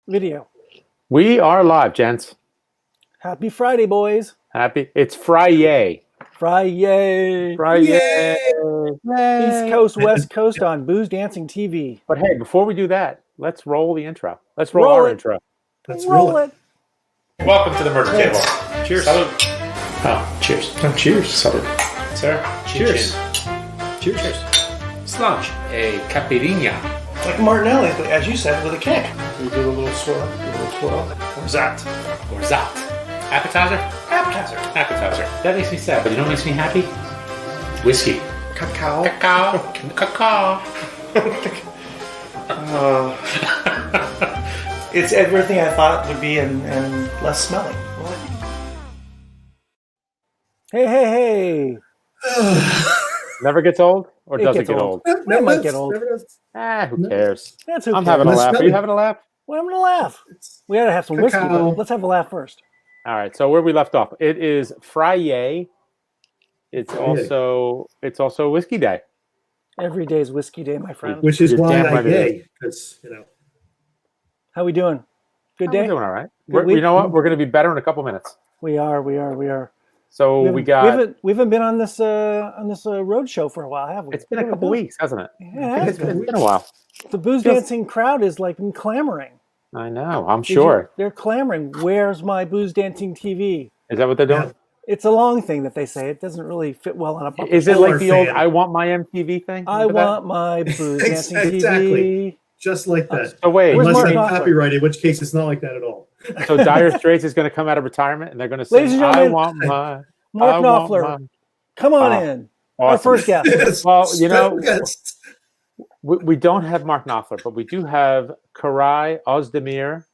Video. We are live, gents. Happy Friday, boys. It's Friday. Friday. Friday. East Coast, West Coast on Booze Dancing TV. But hey, before we do that, let's roll the intro. Let's roll our intro. Let's roll it. Welcome to the murder table. Cheers. Salud. Oh, cheers. Oh, cheers. Salud. Sir, Cheers. Cheers. Cheers. Slange. A caipirinha. Like Martinelli, as you said, with a kick. We do a little swirl. Or Zat. Or zat. Appetizer? Appetizer. Appetizer. That makes me sad, but you know what makes me happy? Whiskey. Cacao. Cacao. Cacao. It's everything I thought it would be and less smelling. Hey. Never gets old, or It does it gets get old. old? That might get old. Who cares? That's who I'm cares. having a Let's laugh. Are smell you it. having a laugh? Well, I'm going to laugh. We got to have some whiskey, Cacao. but let's have a laugh first. All right. So where we left off, it is Friday. It's also Whiskey Day. Every day is whiskey day, my friend. Which is You're why damn I right it gay, because How we doing? Good day? We're doing all right. Good week? You know what? We're going to be better in a couple minutes. We are. So we got. We haven't been on this road show for a while, have we? It's been a couple weeks, hasn't it? Yeah, It's been a while. the booze dancing crowd is like clamoring. I know. I'm sure. They're clamoring. Where's my booze dancing TV? Is that what they're doing? It's a long thing that they say. It doesn't really fit well on a bumper. Is it sticker. like the old fan. "I want my MTV" thing? I Remember that? want my booze dancing TV. Exactly. just like that. So wait, Where's Unless Mark I'm Knopfler? copyrighted, in which case it's not like that at all. so Dire Straits is going to come out of retirement and they're going to Ladies sing and "I gentlemen, want my." Mark I want Knopfler, my-" come on Oh, in. Our awesome. first guest. Yes. Well, you know, Yes. we don't have Mark Knopfler, but we do have Koray Ozdemir.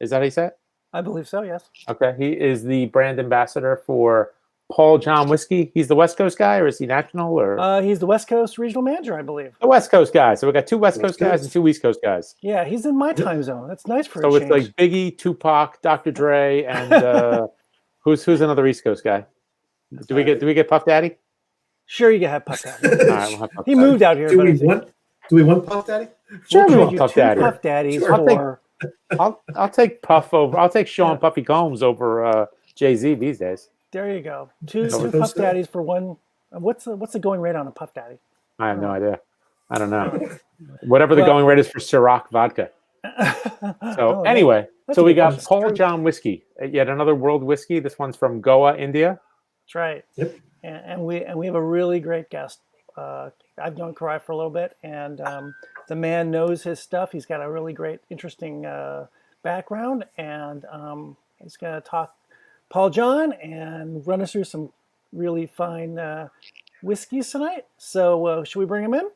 Is that how you say it? I believe so, yes. Okay, he is the brand ambassador for Paul John Whiskey. He's the West Coast guy, or is he national? Or He's the West Coast regional manager, I believe. the West Coast guy. So we got two West Coast West guys Coast. and two East Coast guys. Yeah, he's in my time zone. That's nice for So a it's change. like Biggie, Tupac, Dr. Dre, and who's another East Coast guy? Do we get Puff Daddy? Sure, you can have Puff Daddy. All right, we'll have Puff He Daddy. moved out here. Do but we I think want Puff Daddy? Sure, we we'll want trade you Puff two Daddy. Puff Daddies Sure. for... I'll take Puff over. I'll take Sean Puffy Combs over Jay-Z these days. There you go. Two That's what Puff those say. Daddies for one. What's the going rate on a Puff Daddy? I have no idea. I don't know. Whatever the Well- going rate is for Ciroc vodka. So Oh, anyway, that's so a we good got one. Paul John Whiskey, yet another world whiskey. This one's from Goa, India. That's right. Yep. And we have a really great guest. I've known Koray for a little bit, and the man knows his stuff. He's got a really great, interesting background, and he's going to talk Paul John and run us through some really fine whiskeys tonight. So should we bring him in?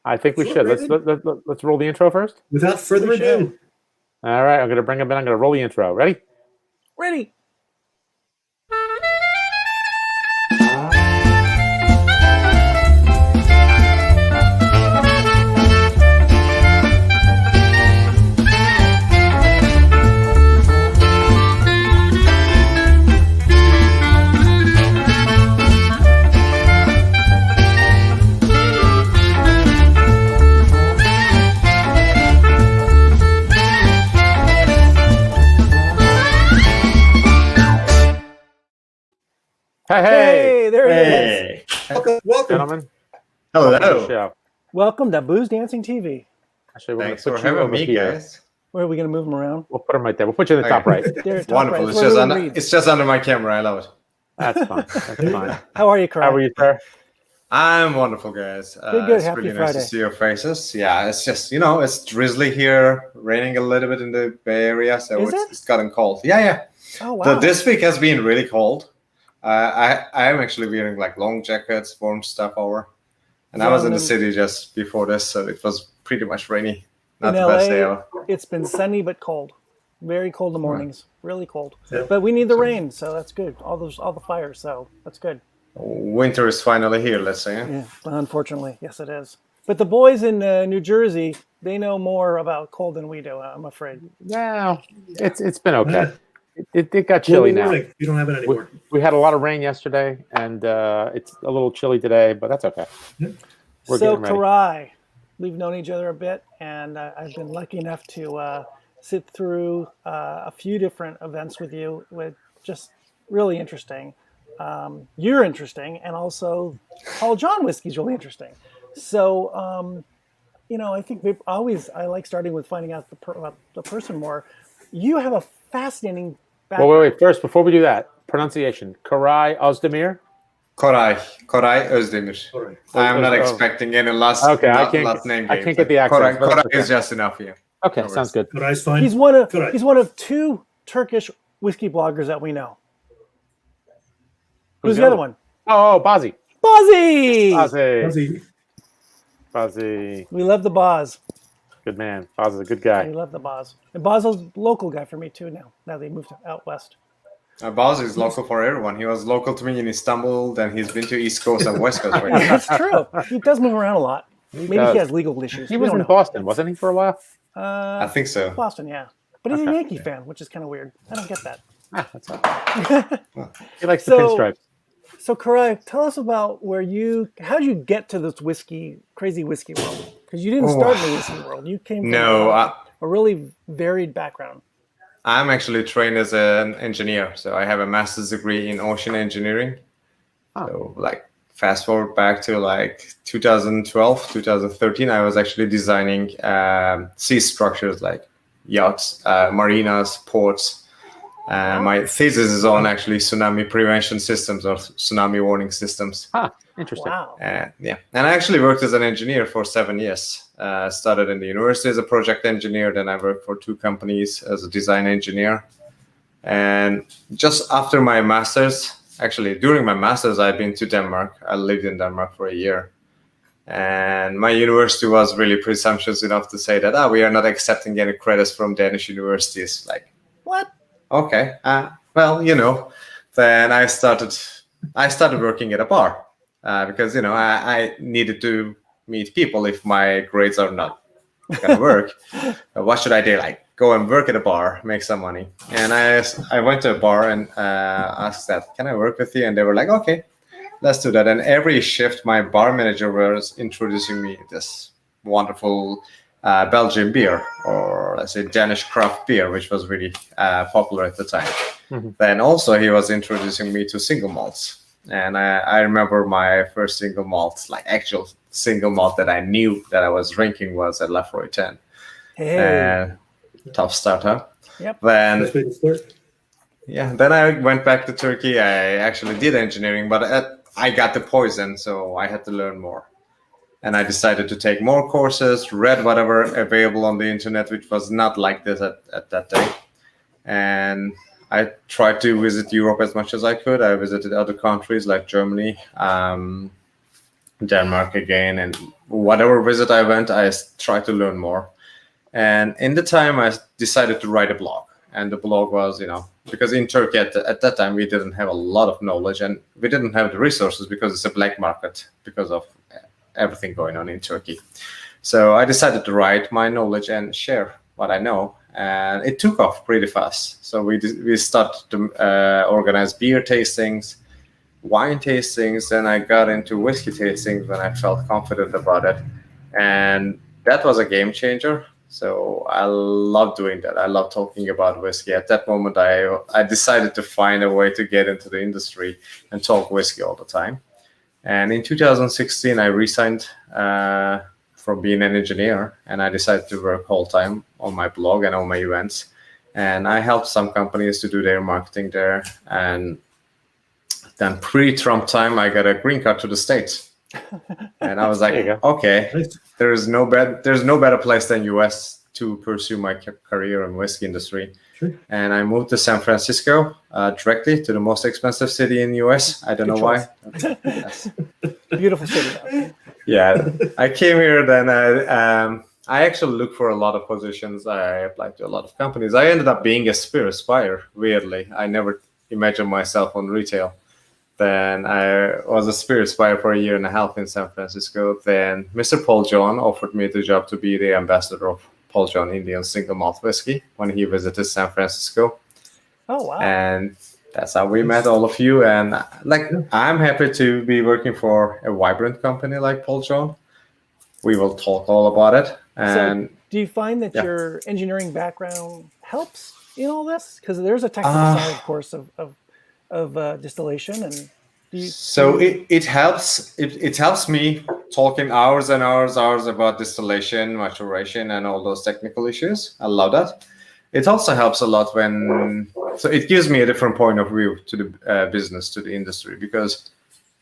I think we Sure, should. David. Let's roll the intro first. Without further We ado, should. All right, I'm going to bring him in. I'm going to roll the intro. Ready? Ready? Hey, There he is. welcome. gentlemen. Hello. Welcome to the show. Welcome to Booze Dancing TV. Actually, we're going to Thanks for put you having over me, here. guys. Where are we going to move him around? We'll put him right there. We'll put you in the top Okay. right. There's top Wonderful. right. It's Where just, William under, reads. it's just under my camera. I love it. That's fine. That's fine. How are you, Koray? How are you, sir? I'm wonderful, guys. Good. It's Happy really nice Friday. to see your faces. Yeah, it's just, it's drizzly here, raining a little bit in the Bay Area, so Is it? it's gotten cold. Yeah. Oh, wow. This week has been really cold. I am actually wearing like long jackets, warm stuff over. And I was in the city just before this, so it was pretty much rainy. Not In the best LA, day ever. It's been sunny but cold. Very cold in the mornings. Really cold. Yeah. But we need the rain, so that's good. All the fires, so that's good. Winter is finally here, let's say. Yeah, unfortunately, yes, it is. But the boys in New Jersey, they know more about cold than we do. I'm afraid. Yeah, it's been okay. It got chilly now. You don't have it anymore. We had a lot of rain yesterday, and it's a little chilly today, but that's okay. We're So, getting ready. Koray, we've known each other a bit, and I've been lucky enough to sit through a few different events with you, with just really interesting. You're interesting, and also Paul John whiskey is really interesting. So, I think I like starting with finding out about the person more. You have a fascinating background. Well, wait. First, before we do that, pronunciation: Koray Ozdemir. Koray Ozdemir. All right. I'm not expecting any last name. I can't get the accent. Koray is just enough here. Okay, No sounds good. Koray's fine. He's one of Koray. he's one of two Turkish whiskey bloggers that we know. Who's the other one? Oh, Bazi. Bazi. Bazi. We love the Boz. Good man. Bazi's a good guy. We love the Boz. And Boz is a local guy for me too now. Now they moved out west. Baz is local for everyone. He was local to me in Istanbul, then he's been to East Coast and West Coast. Yeah, that's true. He does move around a lot. Maybe does. he has legal issues. He We was don't in know. Boston, wasn't he, for a while? I think so. Boston, yeah. But he's a Okay. Yankee fan, which is kind of weird. I don't get that. That's all right. He likes the So- pinstripes. So, Koray, tell us about how did you get to this crazy whiskey world? Because you didn't start in the whiskey world. You came from No, a really varied background. I'm actually trained as an engineer. So I have a master's degree in ocean engineering. Oh. So fast forward back to 2012, 2013, I was actually designing sea structures like yachts, marinas, ports. My thesis is on actually tsunami prevention systems or tsunami warning systems. Interesting. Wow. Yeah, and I actually worked as an engineer for 7 years. Started in the university as a project engineer, then I worked for 2 companies as a design engineer. And just after my master's, actually during my master's, I've been to Denmark. I lived in Denmark for a year. And my university was really presumptuous enough to say that we are not accepting any credits from Danish universities. Like, What? okay, then I started working at a bar because I needed to meet people if my grades are not gonna work. What should I do? Like, go and work at a bar, make some money. And I went to a bar and asked that, can I work with you? And they were like, okay, let's do that. And every shift, my bar manager was introducing me this wonderful Belgian beer, or let's say Danish craft beer, which was really popular at the time. Mm-hmm. Then also he was introducing me to single malts. And I remember my first single malt, like actual single malt that I knew that I was drinking, was at Lafroy 10. Hey. Tough start, huh? Yep. Then That's way to start. yeah, then I went back to Turkey. I actually did engineering, but I got the poison, so I had to learn more. And I decided to take more courses, read whatever available on the internet, which was not like this at that day. And I tried to visit Europe as much as I could. I visited other countries like Germany, Denmark again, and whatever visit I went, I tried to learn more. And in the time, I decided to write a blog. And the blog was, because in Turkey at that time, we didn't have a lot of knowledge, and we didn't have the resources because it's a black market because of everything going on in Turkey. So I decided to write my knowledge and share what I know. And it took off pretty fast. So we started to organize beer tastings, wine tastings, and I got into whiskey tastings when I felt confident about it. And that was a game changer. So I love doing that. I love talking about whiskey. At that moment, I decided to find a way to get into the industry and talk whiskey all the time. And in 2016, I resigned from being an engineer, and I decided to work whole time on my blog and on my events. And I helped some companies to do their marketing there. And then pre-Trump time, I got a green card to the States. And I was like, okay, Nice. there's no better place than US to pursue my career in whiskey industry. Sure. And I moved to San Francisco directly, to the most expensive city in the US. I don't know why. Yes. Beautiful city. Though. Yeah, I came here. Then I actually looked for a lot of positions. I applied to a lot of companies. I ended up being a spirit buyer. Weirdly, I never imagined myself on retail. Then I was a spirit buyer for a year and a half in San Francisco. Then Mr. Paul John offered me the job to be the ambassador of Paul John Indian single malt whiskey when he visited San Francisco. Oh wow. And that's how we met, all of you. And I'm happy to be working for a vibrant company like Paul John. We will talk all about it. And Do Do you find that Yeah. your engineering background helps in all this? Because there's a technical side, of course, of distillation, and do you? So it helps. It helps me talking hours and hours about distillation, maturation, and all those technical issues. I love that. It also helps a lot so it gives me a different point of view to the business, to the industry, because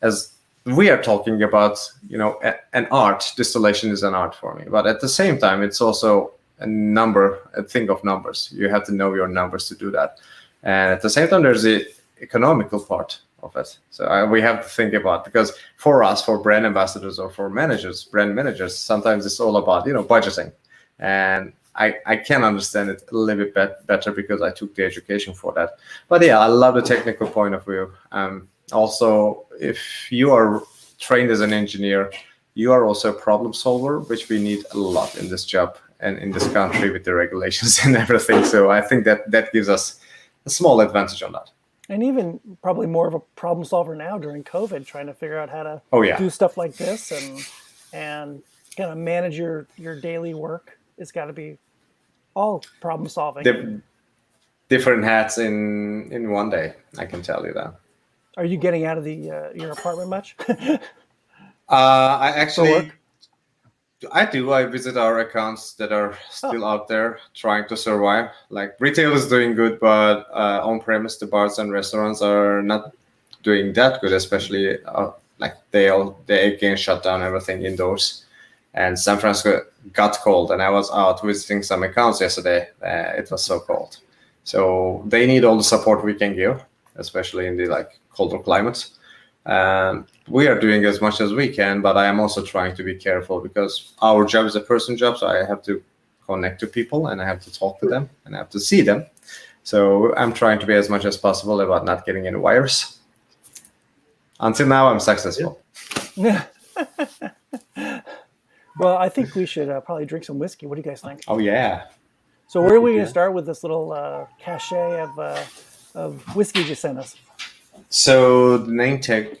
as we are talking about, an art, distillation is an art for me. But at the same time, it's also a thing of numbers. You have to know your numbers to do that. And at the same time, there's the economical part of it. So we have to think about, because for us, for brand ambassadors or for brand managers, sometimes it's all about, budgeting. And I can understand it a little bit better because I took the education for that. But yeah, I love the technical point of view. Also, if you are trained as an engineer, you are also a problem solver, which we need a lot in this job and in this country with the regulations and everything. So I think that gives us a small advantage on that. And even probably more of a problem solver now during COVID, trying to figure out how to do stuff like this and kind of manage your daily work. It's got to be all problem solving. Different hats in one day, I can tell you that. Are you getting out of your apartment much? I do. I visit our accounts that are still out there trying to survive. Like retail is doing good, but on premise, the bars and restaurants are not doing that good, especially like they again shut down everything indoors. And San Francisco got cold, and I was out visiting some accounts yesterday. It was so cold. So they need all the support we can give, especially in the colder climates. We are doing as much as we can, but I am also trying to be careful because our job is a person job. So I have to connect to people and I have to talk to them and I have to see them. So I'm trying to be as much as possible about not getting any virus. Until now, I'm successful. Yeah. Well, I think we should probably drink some whiskey. What do you guys think? Oh, yeah. So where are we going to start with this little cachet of whiskey you sent us? So the name tag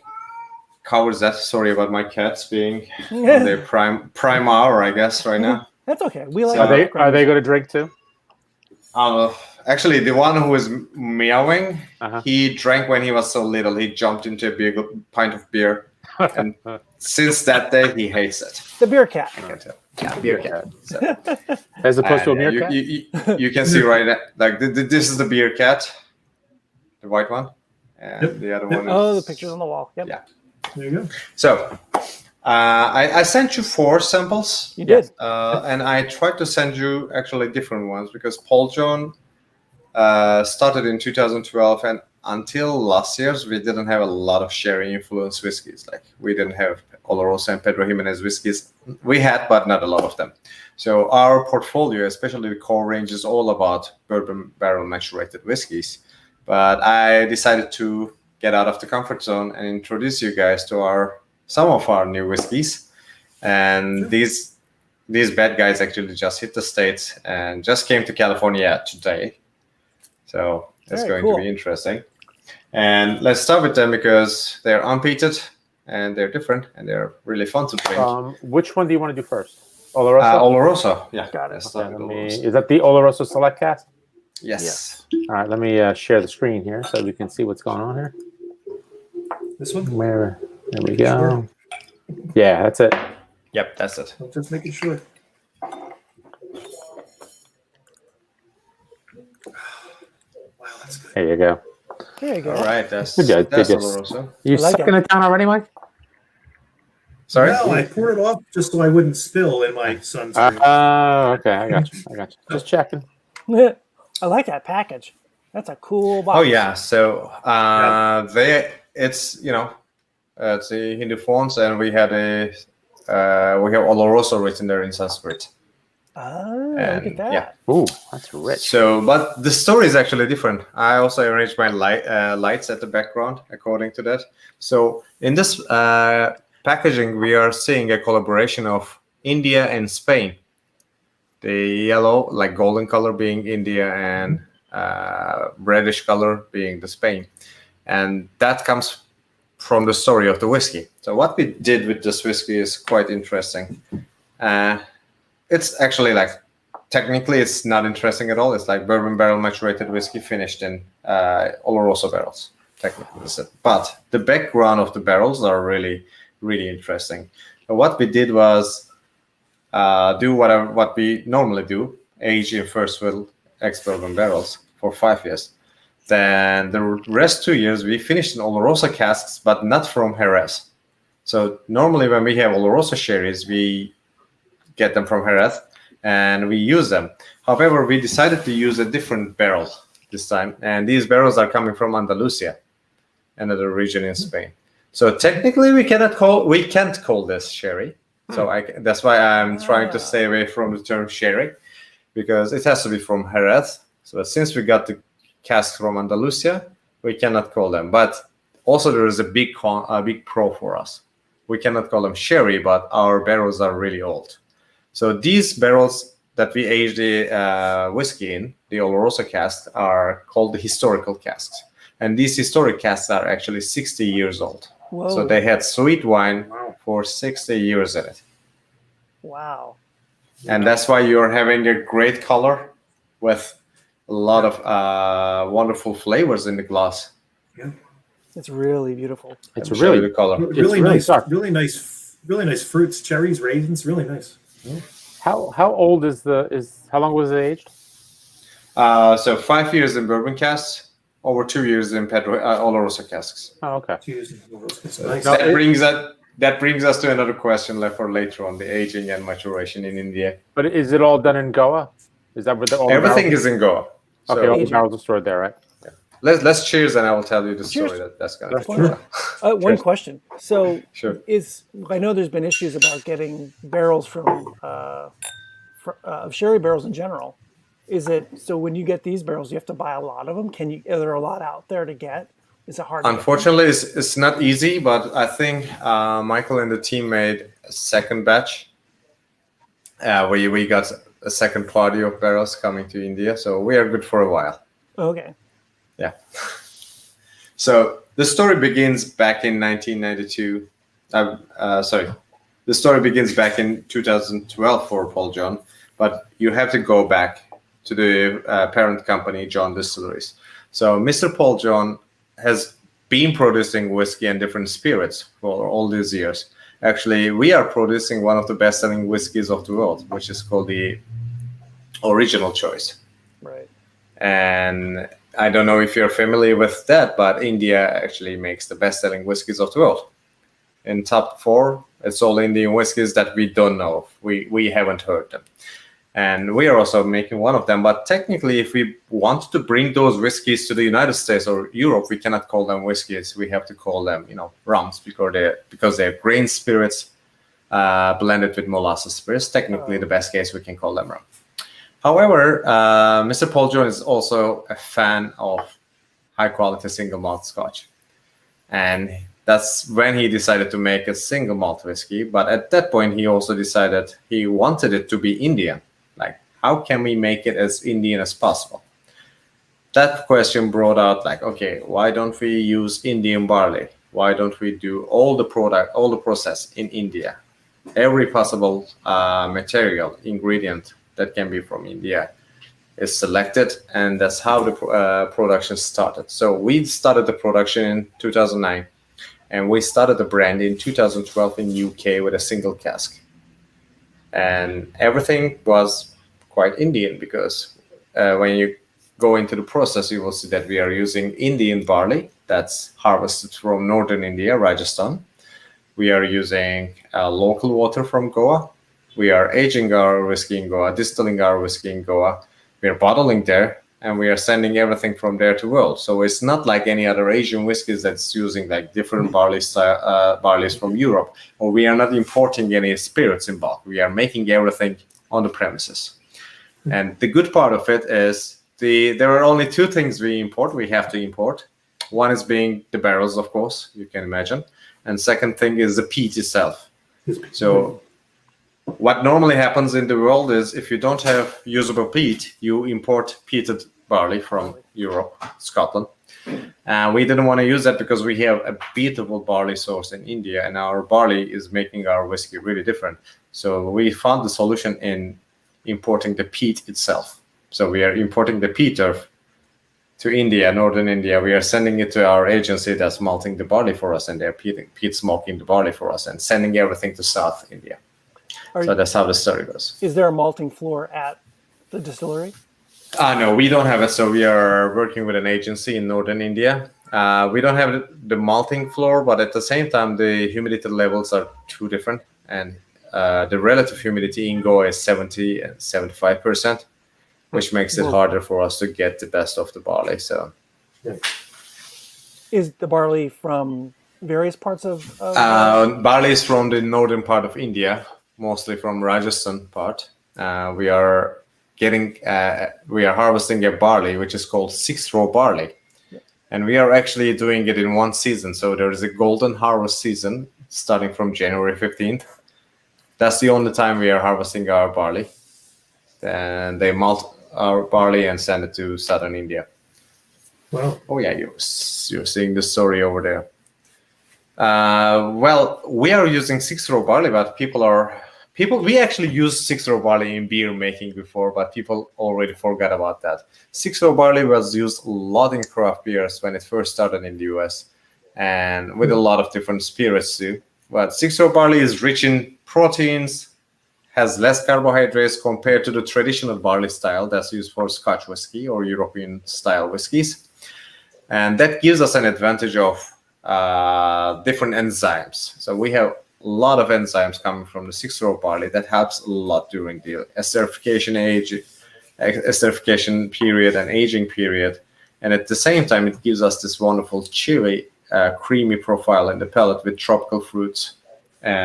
covers that. Sorry about my cats being on their prime hour, I guess, right now. That's okay. We like. Are they going to drink too? Actually, the one who is meowing, he drank when he was so little. He jumped into a big pint of beer, and since that day, he hates it. The beer cat. I can tell. Yeah, beer cat. So, as opposed to a meerkat? You can see right now, this is the beer cat, the white one, and the other one is... the pictures on the wall. Yep. Yeah. There you go. So, I sent you 4 samples. You did. And I tried to send you actually different ones because Paul John started in 2012, and until last year, we didn't have a lot of sherry influenced whiskeys. Like we didn't have Oloroso and Pedro Jiminez whiskeys. We had, but not a lot of them. So our portfolio, especially the core range, is all about bourbon barrel maturated whiskeys. But I decided to get out of the comfort zone and introduce you guys to some of our new whiskeys. And these bad guys actually just hit the States and just came to California today. So it's going to be interesting. And let's start with them because they're unpeated and they're different and they're really fun to drink. Which one do you want to do first? Oloroso? Oloroso, yeah. Got it. Okay, is that the Oloroso Select Cask? Yes. All right, let me share the screen here so we can see what's going on here. This one? There we go. Sure. Yeah, that's it. Yep, that's it. I'm just making sure. Wow, that's good. There you go. There you go. All right, that's Good. Oloroso. You sucking it down already, Mike? Sorry? No, I poured it off just so I wouldn't spill in my sunscreen. Okay, I got you. Just checking. I like that package. That's a cool box. Oh yeah, so it's it's the Hindu fonts, and we have Oloroso written there in Sanskrit. Oh, look at that. Yeah. Ooh, that's rich. So, but the story is actually different. I also arranged my lights at the background according to that. So in this packaging, we are seeing a collaboration of India and Spain. The yellow, like golden color, being India, and reddish color being the Spain. And that comes from the story of the whiskey. So what we did with this whiskey is quite interesting. It's actually like technically it's not interesting at all. It's like bourbon barrel maturated whiskey finished in Oloroso barrels. Technically, that's it. But the background of the barrels are really, really interesting. And what we did was do what we normally do, age in first fill ex-bourbon barrels for 5 years. Then the rest 2 years, we finished in Oloroso casks, but not from Jerez. So normally when we have Oloroso sherries, we get them from Jerez and we use them. However, we decided to use a different barrel this time. And these barrels are coming from Andalusia, another region in Spain. So technically we can't call this sherry. So that's why I'm trying to stay away from the term sherry, because it has to be from Jerez. So since we got the casks from Andalusia, we cannot call them. But also there is a big pro for us. We cannot call them sherry, but our barrels are really old. So these barrels that we age the whiskey in, the Oloroso casks, are called the historical casks. And these historic casks are actually 60 years old. Whoa. So they had sweet wine for 60 years in it. Wow. And that's why you're having a great color with a lot of wonderful flavors in the glass. Yeah. It's really beautiful. It's Let me show really you the color. Really really nice, dark. really nice fruits, cherries, raisins. Really nice. How old how long was it aged? So 5 years in bourbon casks, over 2 years in Pedro Oloroso casks. Oh, okay. It's nice. No, That brings us to another question left for later on, the aging and maturation in India. But is it all done in Goa? Is that where all the Everything barrels- is in Goa. So Okay, all the barrels are stored there, right? let's cheers and I will tell you the Cheers. story that's going to Sure. One question. So Sure. I know there's been issues about getting barrels from sherry barrels in general. Is it so when you get these barrels, you have to buy a lot of them? Are there a lot out there to get? Is it hard? Unfortunately, it's not easy, but I think Michael and the team made a second batch where we got a second party of barrels coming to India. So we are good for a while. Okay. Yeah. So the story begins back in 1992. The story begins back in 2012 for Paul John, but you have to go back to the parent company, John Distilleries. So Mr. Paul John has been producing whiskey and different spirits for all these years. Actually, we are producing one of the best-selling whiskeys of the world, which is called the Original Choice. Right. And I don't know if you're familiar with that, but India actually makes the best-selling whiskeys of the world. In top 4, it's all Indian whiskeys that we don't know of. We haven't heard them. And we are also making one of them. But technically, if we want to bring those whiskeys to the United States or Europe, we cannot call them whiskeys. We have to call them, rums, because they're grain spirits blended with molasses spirits. Technically, the best case, we can call them rum. However, Mr. Paul John is also a fan of high-quality single malt Scotch. And that's when he decided to make a single malt whiskey. But at that point, he also decided he wanted it to be Indian. Like, how can we make it as Indian as possible? That question brought out, okay, why don't we use Indian barley? Why don't we do all the process in India? Every possible material, ingredient that can be from India is selected, and that's how the production started. So we started the production in 2009, and we started the brand in 2012 in UK with a single cask. And everything was quite Indian because when you go into the process, you will see that we are using Indian barley that's harvested from northern India, Rajasthan. We are using local water from Goa. We are aging our whiskey in Goa, distilling our whiskey in Goa. We are bottling there, and we are sending everything from there to world. So it's not like any other Asian whiskeys that's using different barleys from Europe, or we are not importing any spirits in bulk. We are making everything on the premises. And the good part of it is there are only 2 things we have to import. One is being the barrels, of course, you can imagine. And second thing is the peat itself. So what normally happens in the world is if you don't have usable peat, you import peated barley from Europe, Scotland. And we didn't want to use that because we have a beautiful barley source in India, and our barley is making our whiskey really different. So we found the solution in importing the peat itself. So we are importing the peat earth to India, northern India. We are sending it to our agency that's malting the barley for us, and they're peat smoking the barley for us and sending everything to South India. So that's how the story goes. Is there a malting floor at the distillery? No, we don't have it. So we are working with an agency in northern India. We don't have the malting floor, but at the same time, the humidity levels are too different. And the relative humidity in Goa is 70 and 75%, which makes it harder for us to get the best of the barley. So, is the barley from various parts of barley is from the northern part of India, mostly from Rajasthan part. We are harvesting a barley which is called 6-row barley, and we are actually doing it in one season. So there is a golden harvest season starting from January 15th. That's the only time we are harvesting our barley. Then they malt our barley and send it to southern India. Wow. Oh yeah, you're seeing the story over there. Well, we are using 6-row barley, but we actually used 6-row barley in beer making before, but people already forgot about that. 6-row barley was used a lot in craft beers when it first started in the US, and with a lot of different spirits too. But 6-row barley is rich in proteins, has less carbohydrates compared to the traditional barley style that's used for Scotch whiskey or European style whiskies. And that gives us an advantage of different enzymes. So we have a lot of enzymes coming from the 6-row barley that helps a lot during the esterification period and aging period. And at the same time, it gives us this wonderful chewy, creamy profile in the palate with tropical fruits,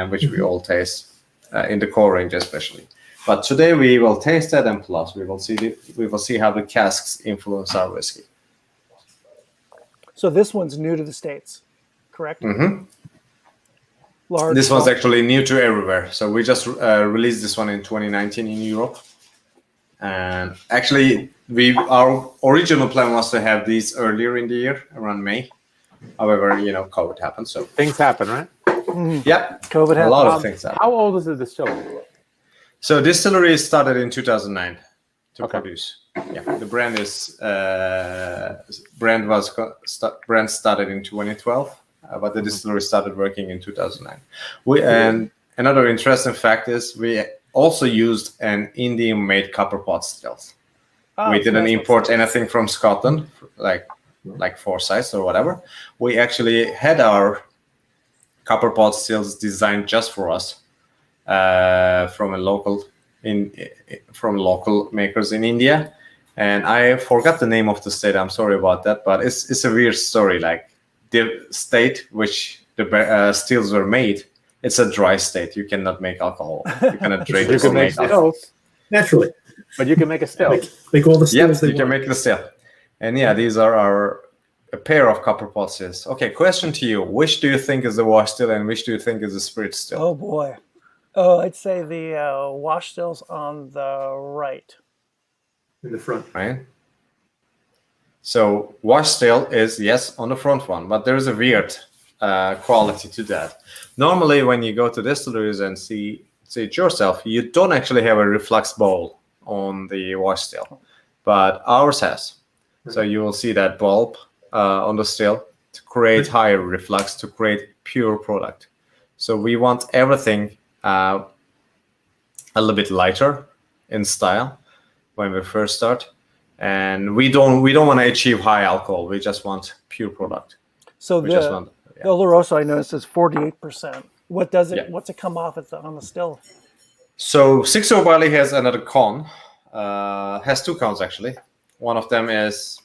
which we all taste. In the core range especially, but today we will taste that, and plus we will see how the casks influence our whiskey. So this one's new to the States, correct? Mm-hmm. Large. This one's actually new to everywhere. So we just released this one in 2019 in Europe, and actually our original plan was to have these earlier in the year, around May. However, COVID happened, so Things happen, right? yeah, COVID a lot of happened. things happened. How old is the distillery? So distillery started in 2009 to Okay. produce. Yeah, the brand started in 2012, but the distillery started working in 2009. And another interesting fact is we also used an Indian-made copper pot still. Oh, We it's a didn't nice import anything from Scotland, like Forsyth or whatever. We actually had our copper pot stills designed just for us from local makers in India. And I forgot the name of the state. I'm sorry about that, but it's a weird story. Like the state which the stills were made, it's a dry state. You cannot make alcohol. You cannot drink. You can make alcohol. stills, Naturally. but you can make a still. Make all the Yeah, stills they you can want. make the still. And yeah, these are a pair of copper pot stills. Okay, question to you: which do you think is the wash still, and which do you think is the spirit still? Oh boy. Oh, I'd say the wash stills on the right. In the front. Right. So wash still is yes on the front one, but there is a weird quality to that. Normally, when you go to distilleries and see it yourself, you don't actually have a reflux bowl on the wash still, but ours has. So you will see that bulb on the still to create higher reflux, to create pure product. So we want everything a little bit lighter in style when we first start, and we don't want to achieve high alcohol. We just want pure product. So We just want the Oloroso I noticed is 48%. What does it? Yeah. What's it come off on the still? So 6-0 barley has another con. Has two cons actually. One of them is,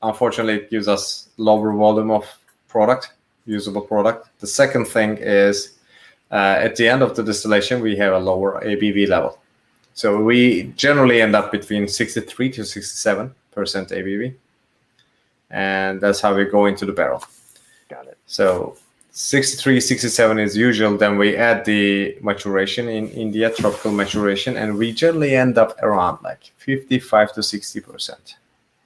unfortunately, it gives us lower volume of product, usable product. The second thing is, at the end of the distillation, we have a lower ABV level. So we generally end up between 63 to 67% ABV. And that's how we go into the barrel. Got it. So 63, 67 is usual. Then we add the maturation in India, tropical maturation, and we generally end up around like 55 to 60%.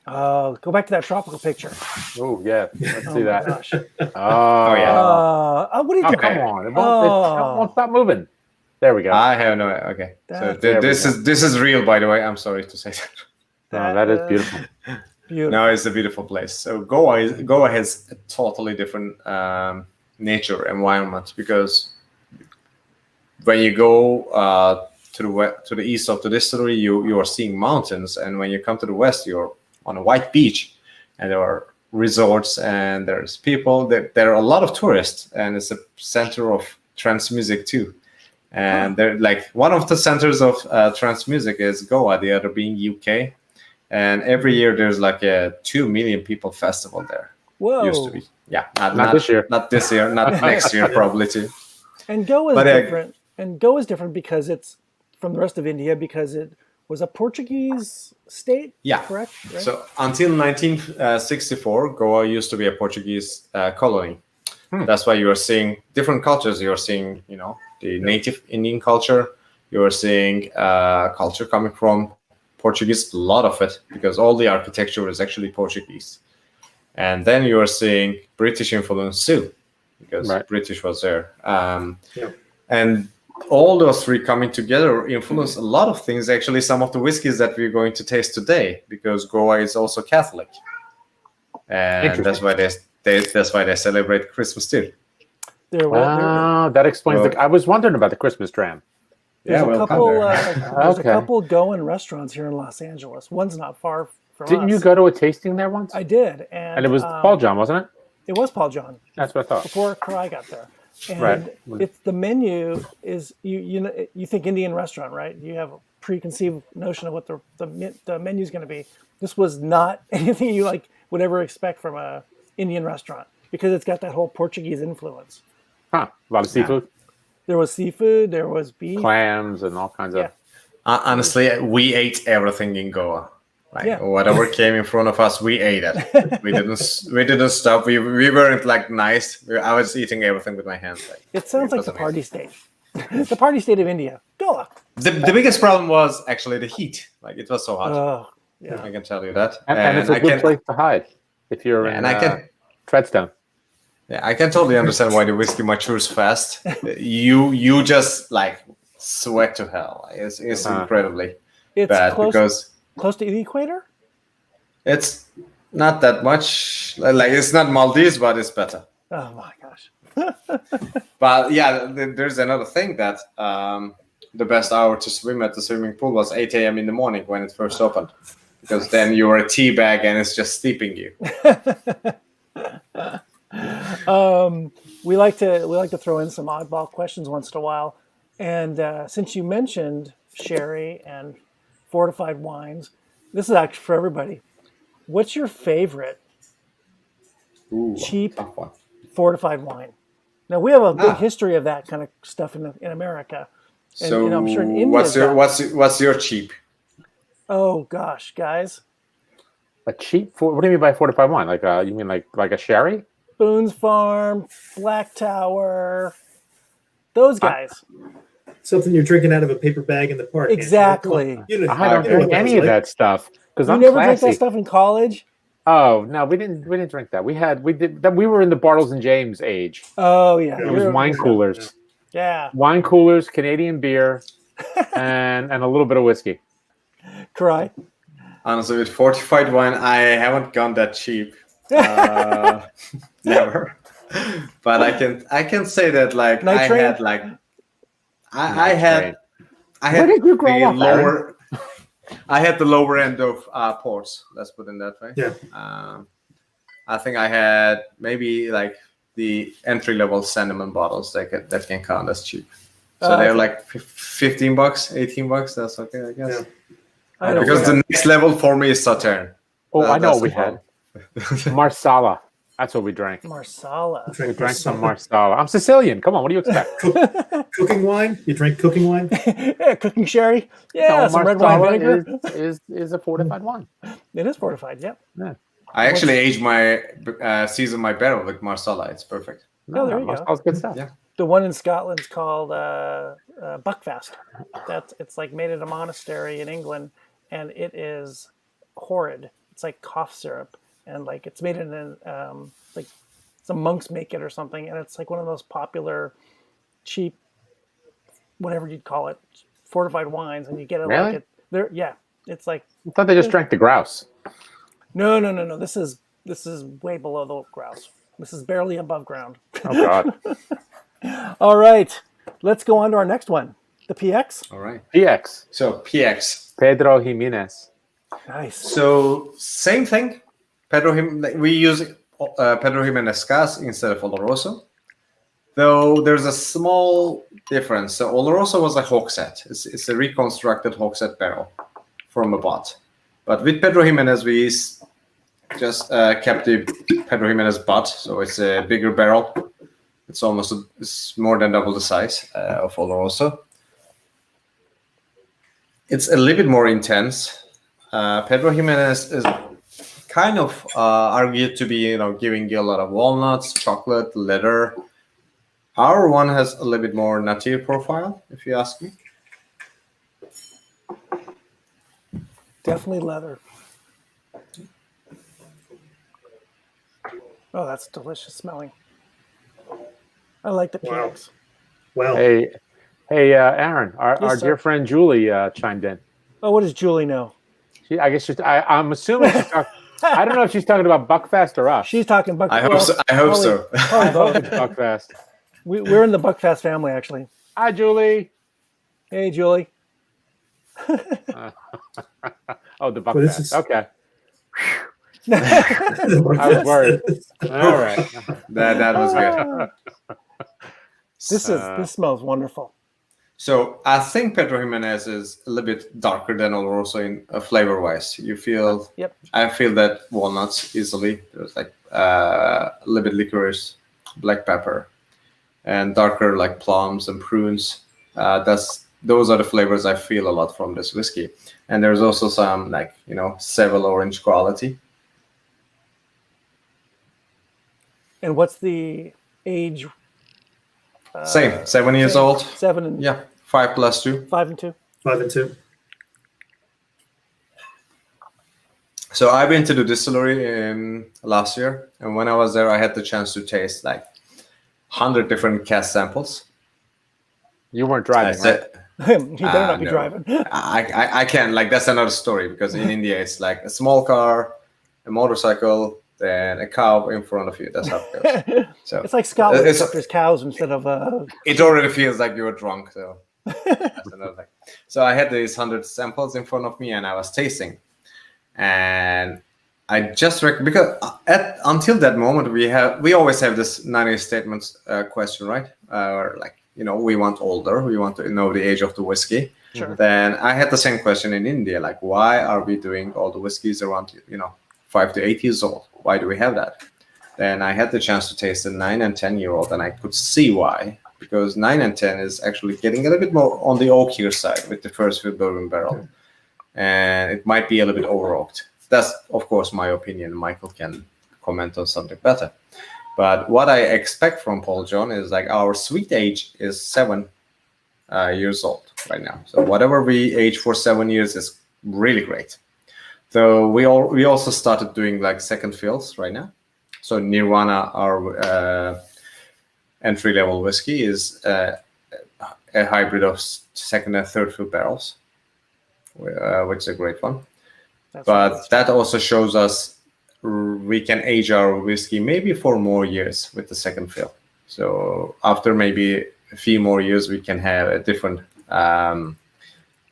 Go back to that tropical picture. Oh yeah, let's Oh see my that. gosh. Oh yeah. What are you Oh, doing? come on! It won't stop moving. There we go. I have no. Okay, so That's- There we this is real, by the way. I'm sorry to say that. That is beautiful. Beautiful. No, it's a beautiful place. So Goa has a totally different nature environment, because when you go to the east of the distillery, you are seeing mountains, and when you come to the west, you're on a white beach, and there are resorts, and there's people. There are a lot of tourists, and it's a center of trance music too. And they're like, one of the centers of trance music is Goa, the other being UK. And every year there's like a 2 million people festival there. Whoa. Used to be. Yeah, Not this year. Not this year, not next year probably too. And Goa is But, different. And Goa is different because it's from the rest of India, because it was a Portuguese state. Yeah. Correct. Right? So until 1964, Goa used to be a Portuguese colony. That's why you are seeing different cultures. You are seeing, the native Indian culture. You are seeing culture coming from Portuguese, a lot of it, because all the architecture is actually Portuguese. And then you are seeing British influence too, because British was there. And all those three coming together influence a lot of things, actually, some of the whiskeys that we're going to taste today, because Goa is also Catholic. And that's why they celebrate Christmas too. That explains I was wondering about the Christmas dram. There's a Okay. couple Goan restaurants here in Los Angeles. One's not far from Didn't us. you go to a tasting there once? I did, and it was Paul John, wasn't it? It was Paul John. That's what I thought. Before Koray got there. And Right. it's the menu is you think Indian restaurant, right? You have a preconceived notion of what the menu is going to be. This was not anything you would ever expect from a Indian restaurant, because it's got that whole Portuguese influence. Huh. A lot of seafood. There was seafood, there was beef, Clams, and all kinds of. Honestly, we ate everything in Goa. Whatever came in front of us, we ate it. We didn't stop. We weren't nice. I was eating everything with my hands. It sounds like the party state. The party state of India. Goa. The biggest problem was actually the heat. It was so hot. Oh, yeah. I can tell you that. And it's a good place to hide if you're in Treadstone. Yeah, I can totally understand why the whiskey matures fast. You just sweat to hell. It's incredibly bad because close to the equator. It's not that much. It's not Maldives, but it's better. Oh my gosh. But yeah, there's another thing that the best hour to swim at the swimming pool was 8 a.m. in the morning when it first opened, because then you're a tea bag and it's just steeping you. We like to throw in some oddball questions once in a while, and since you mentioned sherry and fortified wines, this is actually for everybody. What's your favorite cheap fortified wine? Now we have a big history of that kind of stuff in America, and So I'm sure in India. what's your cheap? Oh gosh, guys, A cheap? What do you mean by fortified wine? You mean like a sherry? Boone's Farm, Black Tower, those guys. Something you're drinking out of a paper bag in the park. Exactly. I don't drink any of that stuff because You I'm never classy. drank that stuff in college? Oh no, we didn't drink that. We were in the Bartles and James age. Oh yeah, It was wine coolers. Yeah, Wine coolers, Canadian beer, and a little bit of whiskey. Koray. Honestly, with fortified wine, I haven't gone that cheap. Never. But I can say that Nitrate? I had Where did you grow the up, Aaron? I had the lower end of ports. Let's put it that way. Yeah. I think I had maybe the entry level cinnamon bottles that can count as cheap. So they're $15, $18. That's okay, I guess. I don't Because know. the next level for me is Sauterne. I know That's what we the had. problem. Marsala. That's what we drank. Marsala. We drank some Marsala. I'm Sicilian. Come on, what do you expect? Cooking wine? You drink cooking wine? Yeah, cooking sherry. Yeah, No, some red wine Marsala vinegar. is a fortified wine. It is fortified. Yep. I actually aged season my barrel with Marsala. It's perfect. Oh, there you go. Marsala's good stuff. Yeah. The one in Scotland's called Buckfast. It's made at a monastery in England, and it is horrid. It's like cough syrup, and it's made in some monks make it or something, and it's one of those popular cheap whatever you'd call it, fortified wines, and you get it Really? like it. There, yeah, it's like I thought they just drank the grouse. no. This is way below the grouse. This is barely above ground. Oh God. All right, let's go on to our next one, the PX. All right. PX. So PX. Pedro Jiminez. Nice. So same thing. We use Pedro Jiminez Cask instead of Oloroso. Though there's a small difference. So Oloroso was a hogshead. It's a reconstructed hogshead barrel from a butt. But with Pedro Jiminez, we just kept the Pedro Jiminez butt. So it's a bigger barrel. It's more than double the size of Oloroso. It's a little bit more intense. Pedro Jiminez is kind of argued to be, giving you a lot of walnuts, chocolate, leather. Our one has a little bit more nutty profile, if you ask me. Definitely leather. Oh, that's delicious smelling. I like the Wow. PX. Well, Hey, Aaron, our Yes, dear sir. friend Julie chimed in. Oh, what does Julie know? I'm assuming I don't know if she's talking about Buckfast or us. She's talking Buck. I hope so. I Probably hope both. it's Buckfast. We're in the Buckfast family, actually. Hi, Julie. Hey, Julie. Oh, the Well, this Buckfast. is- Okay. I was worried. All right. That was good. This smells wonderful. So I think Pedro Jiminez is a little bit darker than Oloroso in flavor-wise. Yep. I feel that walnuts easily. There's like a little bit licorice, black pepper, and darker like plums and prunes. Those are the flavors I feel a lot from this whiskey. And there's also some Seville orange quality. And what's the age? Same, 7 years old. 7 and Yeah, 5 plus 2. 5 and 2. 5 and 2. So I've been to the distillery last year, and when I was there, I had the chance to taste like 100 different cask samples. You weren't driving, right? He better not be no. driving. I can't. Like, that's another story, because in India it's like a small car, a motorcycle, then a cow in front of you. That's how it goes. So It's like Scotland, It's- except there's cows instead of. it already feels like you're drunk. So that's another thing. So I had these 100 samples in front of me, and I was tasting, and I just because until that moment we always have this 90 statements question, right? Or like, we want older, we want to know the age of the whiskey. Sure. Then I had the same question in India, like, why are we doing all the whiskeys around 5 to 8 years old? Why do we have that? Then I had the chance to taste a 9 and 10-year-old, and I could see why. Because 9 and 10 is actually getting a little bit more on the oakier side with the first fill bourbon barrel. And it might be a little bit over-oaked. That's, of course, my opinion. Michael can comment on something better. But what I expect from Paul John is like our sweet age is 7 years old right now. So whatever we age for 7 years is really great. So we also started doing like second fills right now. So Nirvana, our entry-level whiskey, is a hybrid of second and third fill barrels, which is a great one. But that also shows us we can age our whiskey maybe for more years with the second fill. So after maybe a few more years, we can have a different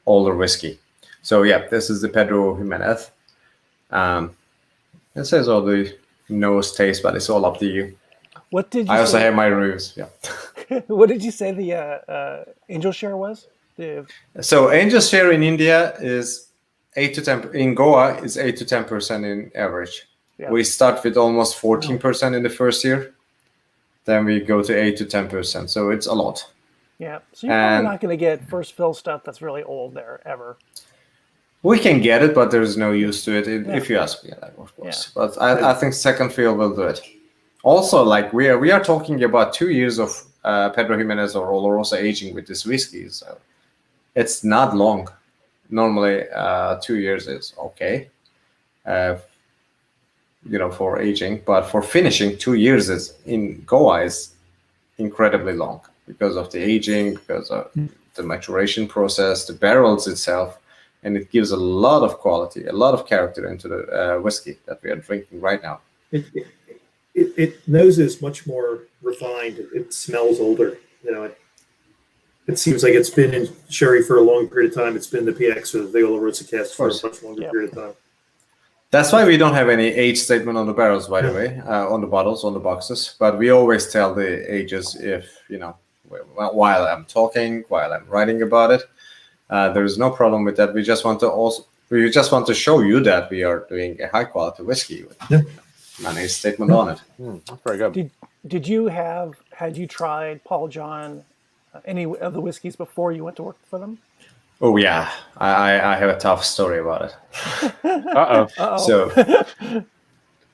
older whiskey. So yeah, this is the Pedro Jiminez. It says all the nose taste, but it's all up to you. What did you I also say? have my reviews. Yeah. What did you say the angel share was? So angel share in India is 8 to 10. In Goa, is 8 to 10% in average. Yeah. We start with almost 14% in the first year. Then we go to 8 to 10%. So it's a lot. Yeah. So you're probably not going to get first fill stuff that's really old there ever. We can get it, but there's no use to it if you ask me, like, of course. Yeah. But I think second fill will do it. Also, like we are talking about 2 years of Pedro Jiminez or Oloroso aging with this whiskey. So it's not long. Normally, 2 years is okay, for aging. But for finishing, 2 years is in Goa is incredibly long because of the aging, because of the maturation process, the barrels itself, and it gives a lot of quality, a lot of character into the whiskey that we are drinking right now. It noses much more refined. It smells older. It seems like it's been in sherry for a long period of time. It's been the PX or the Oloroso cask for a much longer period of time. That's why we don't have any age statement on the barrels, by the way, on the bottles, on the boxes. But we always tell the ages while I'm talking, while I'm writing about it. There is no problem with that. We just want to show you that we are doing a high quality whiskey with an age statement on it. That's very good. Had you tried Paul John, any of the whiskeys before you went to work for them? Oh yeah, I have a tough story about it. Uh-oh. So,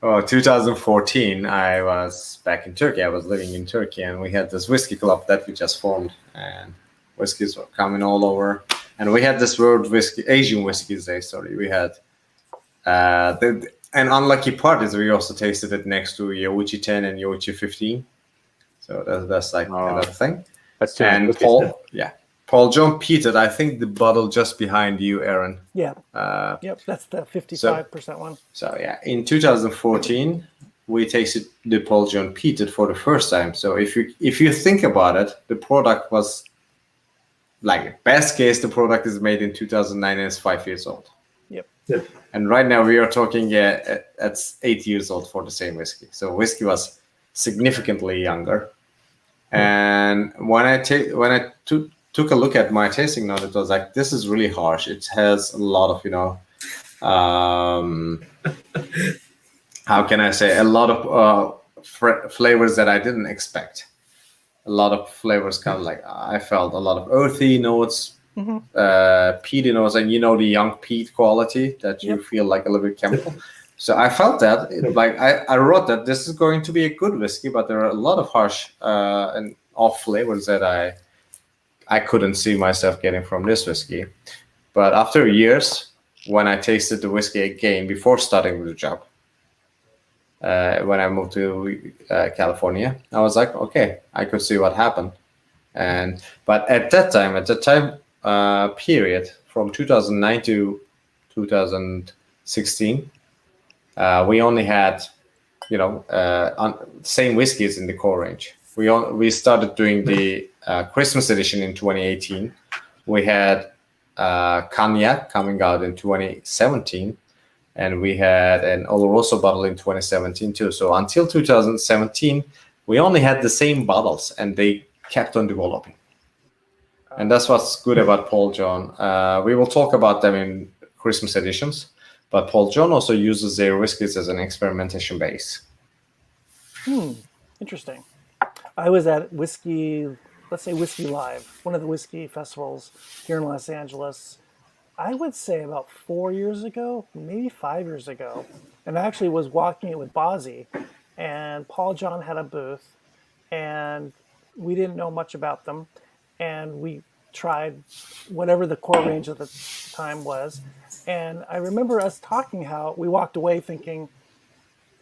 2014, I was back in Turkey. I was living in Turkey, and we had this whiskey club that we just formed, and whiskeys were coming all over. And we had this World Whiskey, Asian Whiskeys Day. Sorry, we had and unlucky part is we also tasted it next to Yoichi 10 and Yoichi 15. So that's like another thing. That's too And much. Paul John peated, I think the bottle just behind you, Aaron. Yeah. Yep, that's the 55% one. So yeah, in 2014, we tasted the Paul John peated for the first time. So if you think about it, the product was like best case, the product is made in 2009 and is 5 years old. Yep. And right now we are talking that's 8 years old for the same whiskey. So whiskey was significantly younger. And when I took a look at my tasting note, it was like, this is really harsh. It has a lot of, how can I say, a lot of flavors that I didn't expect. A lot of flavors kind of like, I felt a lot of earthy notes, peaty notes, and the young peat quality that you feel like a little bit chemical. So I felt that, like I wrote that this is going to be a good whiskey, but there are a lot of harsh and off flavors that I couldn't see myself getting from this whiskey. But after years, when I tasted the whiskey again before starting the job, when I moved to California, I was like, okay, I could see what happened. But at that time period, from 2009 to 2016, we only had, same whiskeys in the core range. We started doing the Christmas edition in 2018. We had Cognac coming out in 2017, and we had an Oloroso bottle in 2017 too. So until 2017, we only had the same bottles, and they kept on developing. And that's what's good about Paul John. We will talk about them in Christmas editions, but Paul John also uses their whiskeys as an experimentation base. Interesting. I was at Whisky Live, one of the whiskey festivals here in Los Angeles. I would say about 4 years ago, maybe 5 years ago. And I actually was walking it with Bozzy, and Paul John had a booth, and we didn't know much about them. And we tried whatever the core range at the time was. And I remember us talking how we walked away thinking,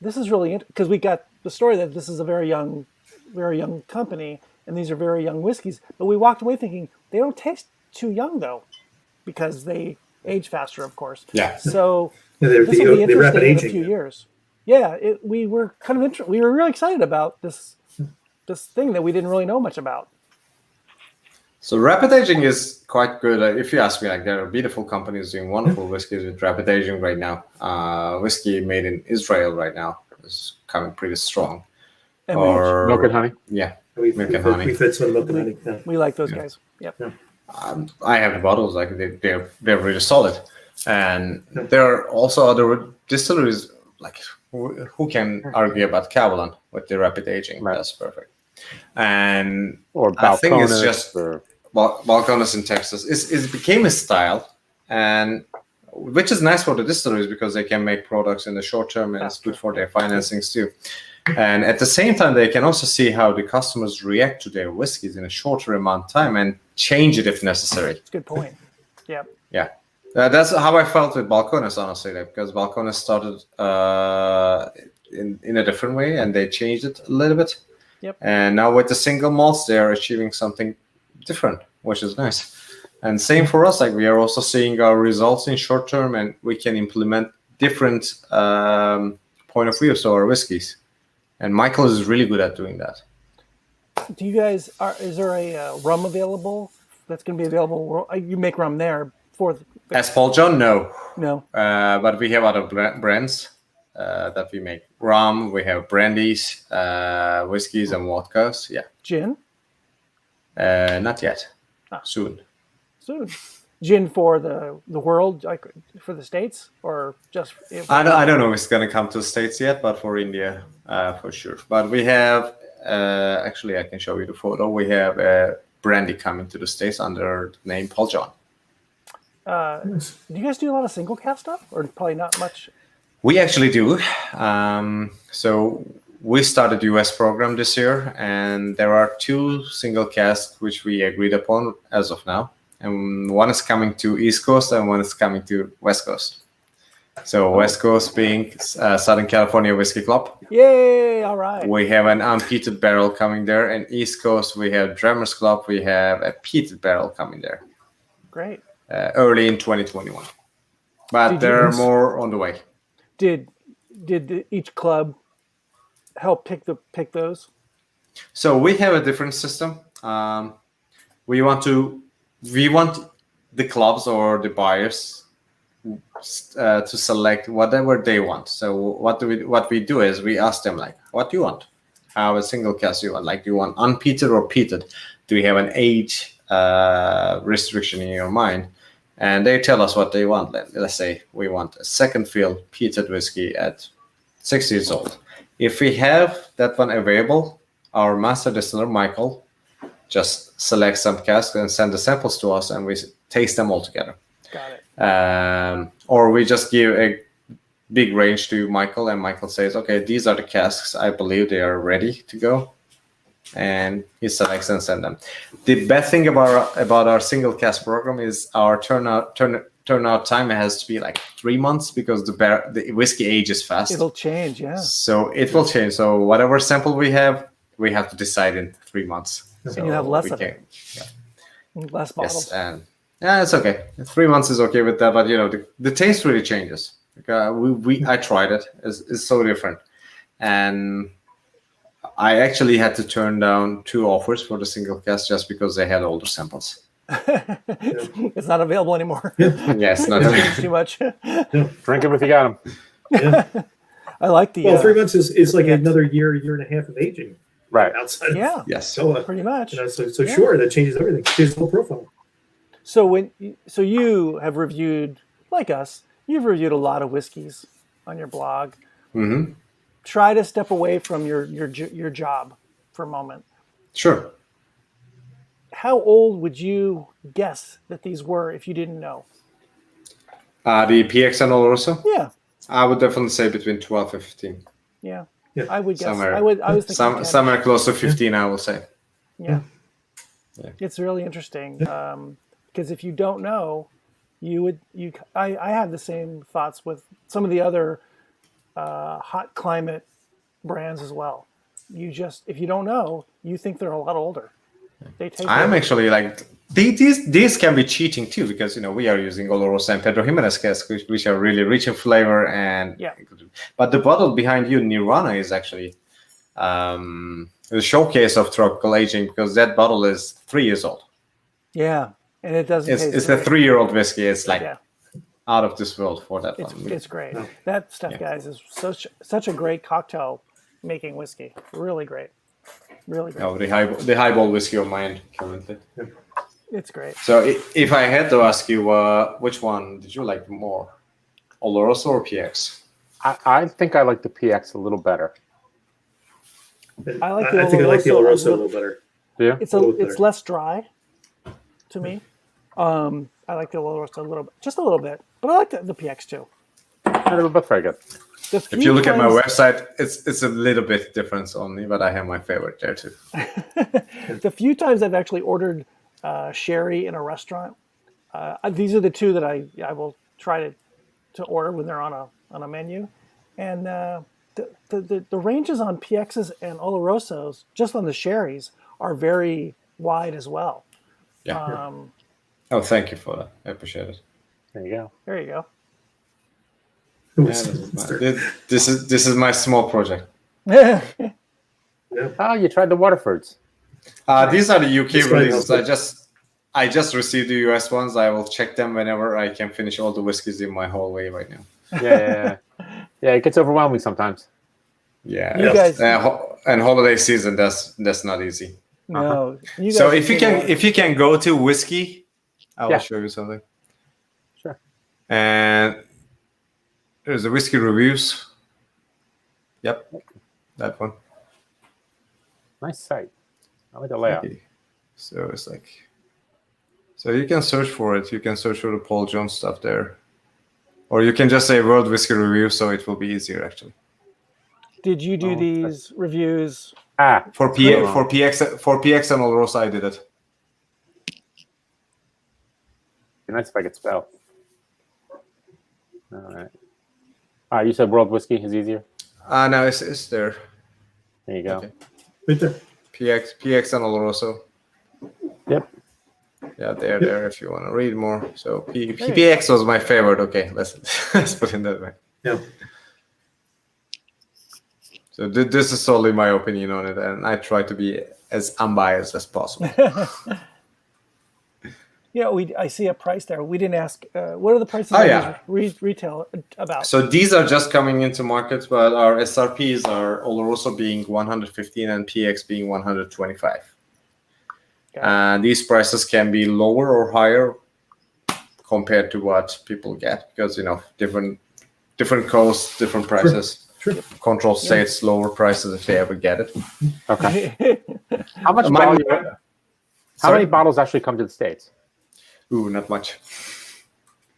this is really interesting, because we got the story that this is a very young company, and these are very young whiskeys. But we walked away thinking, they don't taste too young, though, because they age faster, of course. Yeah. So Yeah, this will be the interesting rapid in a aging. few years. Yeah, we were kind of we were really excited about this thing that we didn't really know much about. So rapid aging is quite good. If you ask me, like, there are beautiful companies doing wonderful whiskeys with rapid aging right now. Whiskey made in Israel right now is coming pretty strong. And Milk and honey. Yeah, We Milk and honey. fed some milk and honey. Yeah. we like those guys. Yep. I have the bottles, like they're really solid. And there are also other distilleries, like who can argue about Kavalan with the rapid aging? Right. That's perfect. And Or I think it's Balcones, just or Balcones in Texas. It became a style, and which is nice for the distilleries because they can make products in the short term, and it's good for their financings too. And at the same time, they can also see how the customers react to their whiskeys in a shorter amount of time and change it if necessary. It's a good point. Yep. Yeah. That's how I felt with Balcones, honestly, because Balcones started in a different way, and they changed it a little bit. Yep. And now with the single malts, they are achieving something different which is nice. And same for us. Like we are also seeing our results in short term, and we can implement different point of views to our whiskeys. And Michael is really good at doing that. Do you guys is there a rum available that's going to be available? You make rum there for As Paul John, no. no. But we have other brands that we make. Rum, we have brandies, whiskeys, and vodkas. Yeah. Gin? Not yet. Soon. Gin for the world, like for the States, or just? I don't know if it's gonna come to the States yet, but for India, for sure. But we have actually, I can show you the photo. We have brandy coming to the States under the name Paul John. Do you guys do a lot of single cast stuff, or probably not much? We actually do. So we started US program this year, and there are 2 single casks which we agreed upon as of now. And one is coming to East Coast and one is coming to West Coast. So West Coast being Southern California Whiskey Club. Yay! All right. We have an unpeated barrel coming there, and East Coast we have Drummers Club. We have a peated barrel coming there. Great. Early in 2021, but there are more on the way. Did each club help pick those? So we have a different system. We want the clubs or the buyers to select whatever they want. So what we do is we ask them, like, what do you want? How a single cask you want? Like, do you want unpeated or peated? Do you have an age restriction in your mind? And they tell us what they want. Let's say we want a second fill peated whiskey at 6 years old. If we have that one available, our master distiller, Michael, just selects some casks and send the samples to us, and we taste them all together. Got it. Or we just give a big range to Michael, and Michael says, okay, these are the casks. I believe they are ready to go. And he selects and sends them. The best thing about our single cask program is our turnout time has to be like 3 months, because the whiskey ages fast. It'll change, yeah. So it will change. So whatever sample we have to decide in 3 months. And you have less we of it. Less bottles. Yes, and yeah, it's okay. 3 months is okay with that, but the taste really changes. I tried it. It's so different, and I actually had to turn down 2 offers for the single cask just because they had older samples. It's not available anymore. Yes, not Too much. Drink them if you got them. Yeah. I like the. Well, 3 months is like another year and a half of aging. Right. Outside. Yeah. Yes. So, Pretty much. so sure, that changes everything. Changes the whole profile. So you have reviewed, like us, you've reviewed a lot of whiskeys on your blog. Mm-hmm. Try to step away from your job for a moment. Sure. How old would you guess that these were if you didn't know? The PX and Oloroso? Yeah. I would definitely say between 12 and 15. Yeah. Yeah. I would guess. Somewhere- I was thinking 10. Somewhere close to 15, I will say. Yeah. Yeah. It's really interesting because if you don't know, I have the same thoughts with some of the other hot climate brands as well. If you don't know, you think they're a lot older. They take. I'm actually like these can be cheating too, because we are using Oloroso and Pedro Jiminez casks, which are really rich in flavor, and Yeah. But the bottle behind you, Nirvana, is actually the showcase of tropical aging, because that bottle is 3 years old. Yeah, and it doesn't. It's a 3-year-old whiskey. It's like Yeah, out of this world for that one. it's great. That stuff, guys, is such a great cocktail making whiskey. Really great. Really great. No, the highball whiskey of mine currently. It's great. So if I had to ask you, which one did you like more, Oloroso or PX? I think I like the PX a little better. I like the I think I like the Oloroso Oloroso a little better. Yeah. It's a little it's better. less dry to me. I like the Oloroso a little bit, just a little bit, but I like the PX too. They're both very good. If you look at my website, it's a little bit different only, but I have my favorite there too. The few times I've actually ordered sherry in a restaurant, these are the two that I will try to order when they're on a menu, and the ranges on PXs and Olorosos, just on the sherries, are very wide as well. Yeah. Oh, thank you for that. I appreciate it. There you go. There you go. This is my small project. Oh, you tried the Waterfords. These are the UK This one releases. also. I just received the US ones. I will check them whenever I can finish all the whiskeys in my hallway right now. Yeah. It gets overwhelming sometimes. Yeah, You guys- and holiday season that's not easy. No. You So guys if you can go to Whisky, I will Yeah. show you something. Sure. And there's the whiskey reviews. Yep, that one. Nice site. I like the layout. Okay. So it's like, so you can search for it. You can search for the Paul John stuff there, or you can just say World Whiskey Review, so it will be easier actually. Did you do these reviews? For PX and Oloroso, I did it. Be nice if I could spell. All right. You said World Whiskey is easier. No, it's there. There you go. Okay. Right there. PX and Oloroso. Yep. Yeah, they're there if you want to read more. So PX was my favorite. Okay, let's put it that way. Yeah. So this is solely my opinion on it, and I try to be as unbiased as possible. Yeah, I see a price there. We didn't ask. What are the prices? Oh, of yeah. these retail about? So these are just coming into market, but our SRPs are Oloroso being 115 and PX being 125. Okay. And these prices can be lower or higher compared to what people get, because different coasts, different prices. Sure. Control states lower prices if they ever get it. Okay. How much My- volume? How Sorry? many bottles actually come to the States? Ooh, not much.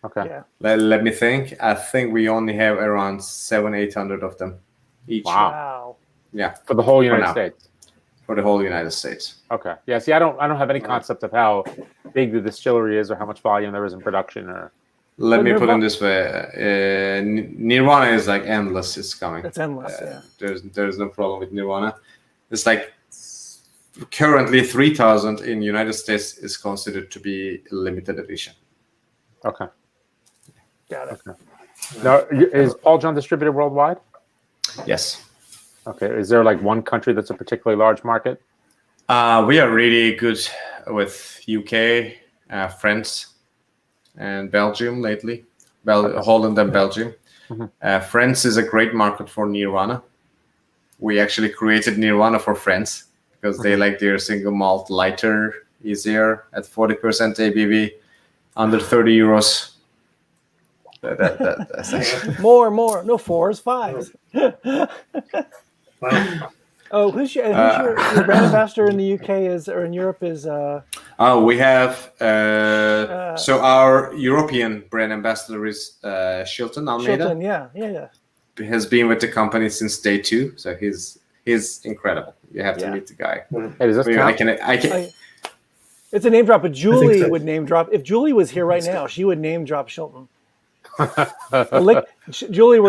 Okay. Yeah. Let me think. I think we only have around 700-800 of them each. Wow. Wow. Yeah, For the whole United now. States. for the whole United States. Okay. Yeah. See, I don't have any concept of how big the distillery is or how much volume there is in production or. Let But me put Nirvana- it this way: Nirvana is like endless. It's coming. It's endless. Yeah. There's no problem with Nirvana. It's like currently 3,000 in United States is considered to be a limited edition. Okay. Got it. Now, is Paul John distributed worldwide? Yes. Okay. Is there like one country that's a particularly large market? We are really good with UK, France, and Belgium lately. Holland and Belgium. Mhm. France is a great market for Nirvana. We actually created Nirvana for France because they like their single malt lighter, easier at 40% ABV, under 30 euros. That's actually, More. No 4s, 5s. Wow. Oh, who's your brand ambassador in the UK or in Europe is we have so our European brand ambassador is Shilton Almeida. Shilton. Yeah. Has been with the company since day 2, so he's incredible. You have to Yeah. meet the guy. Hey, does this I count? can. It's a name drop, but Julie so. would name drop. If Julie was here right now, she would name drop Shilton. Julie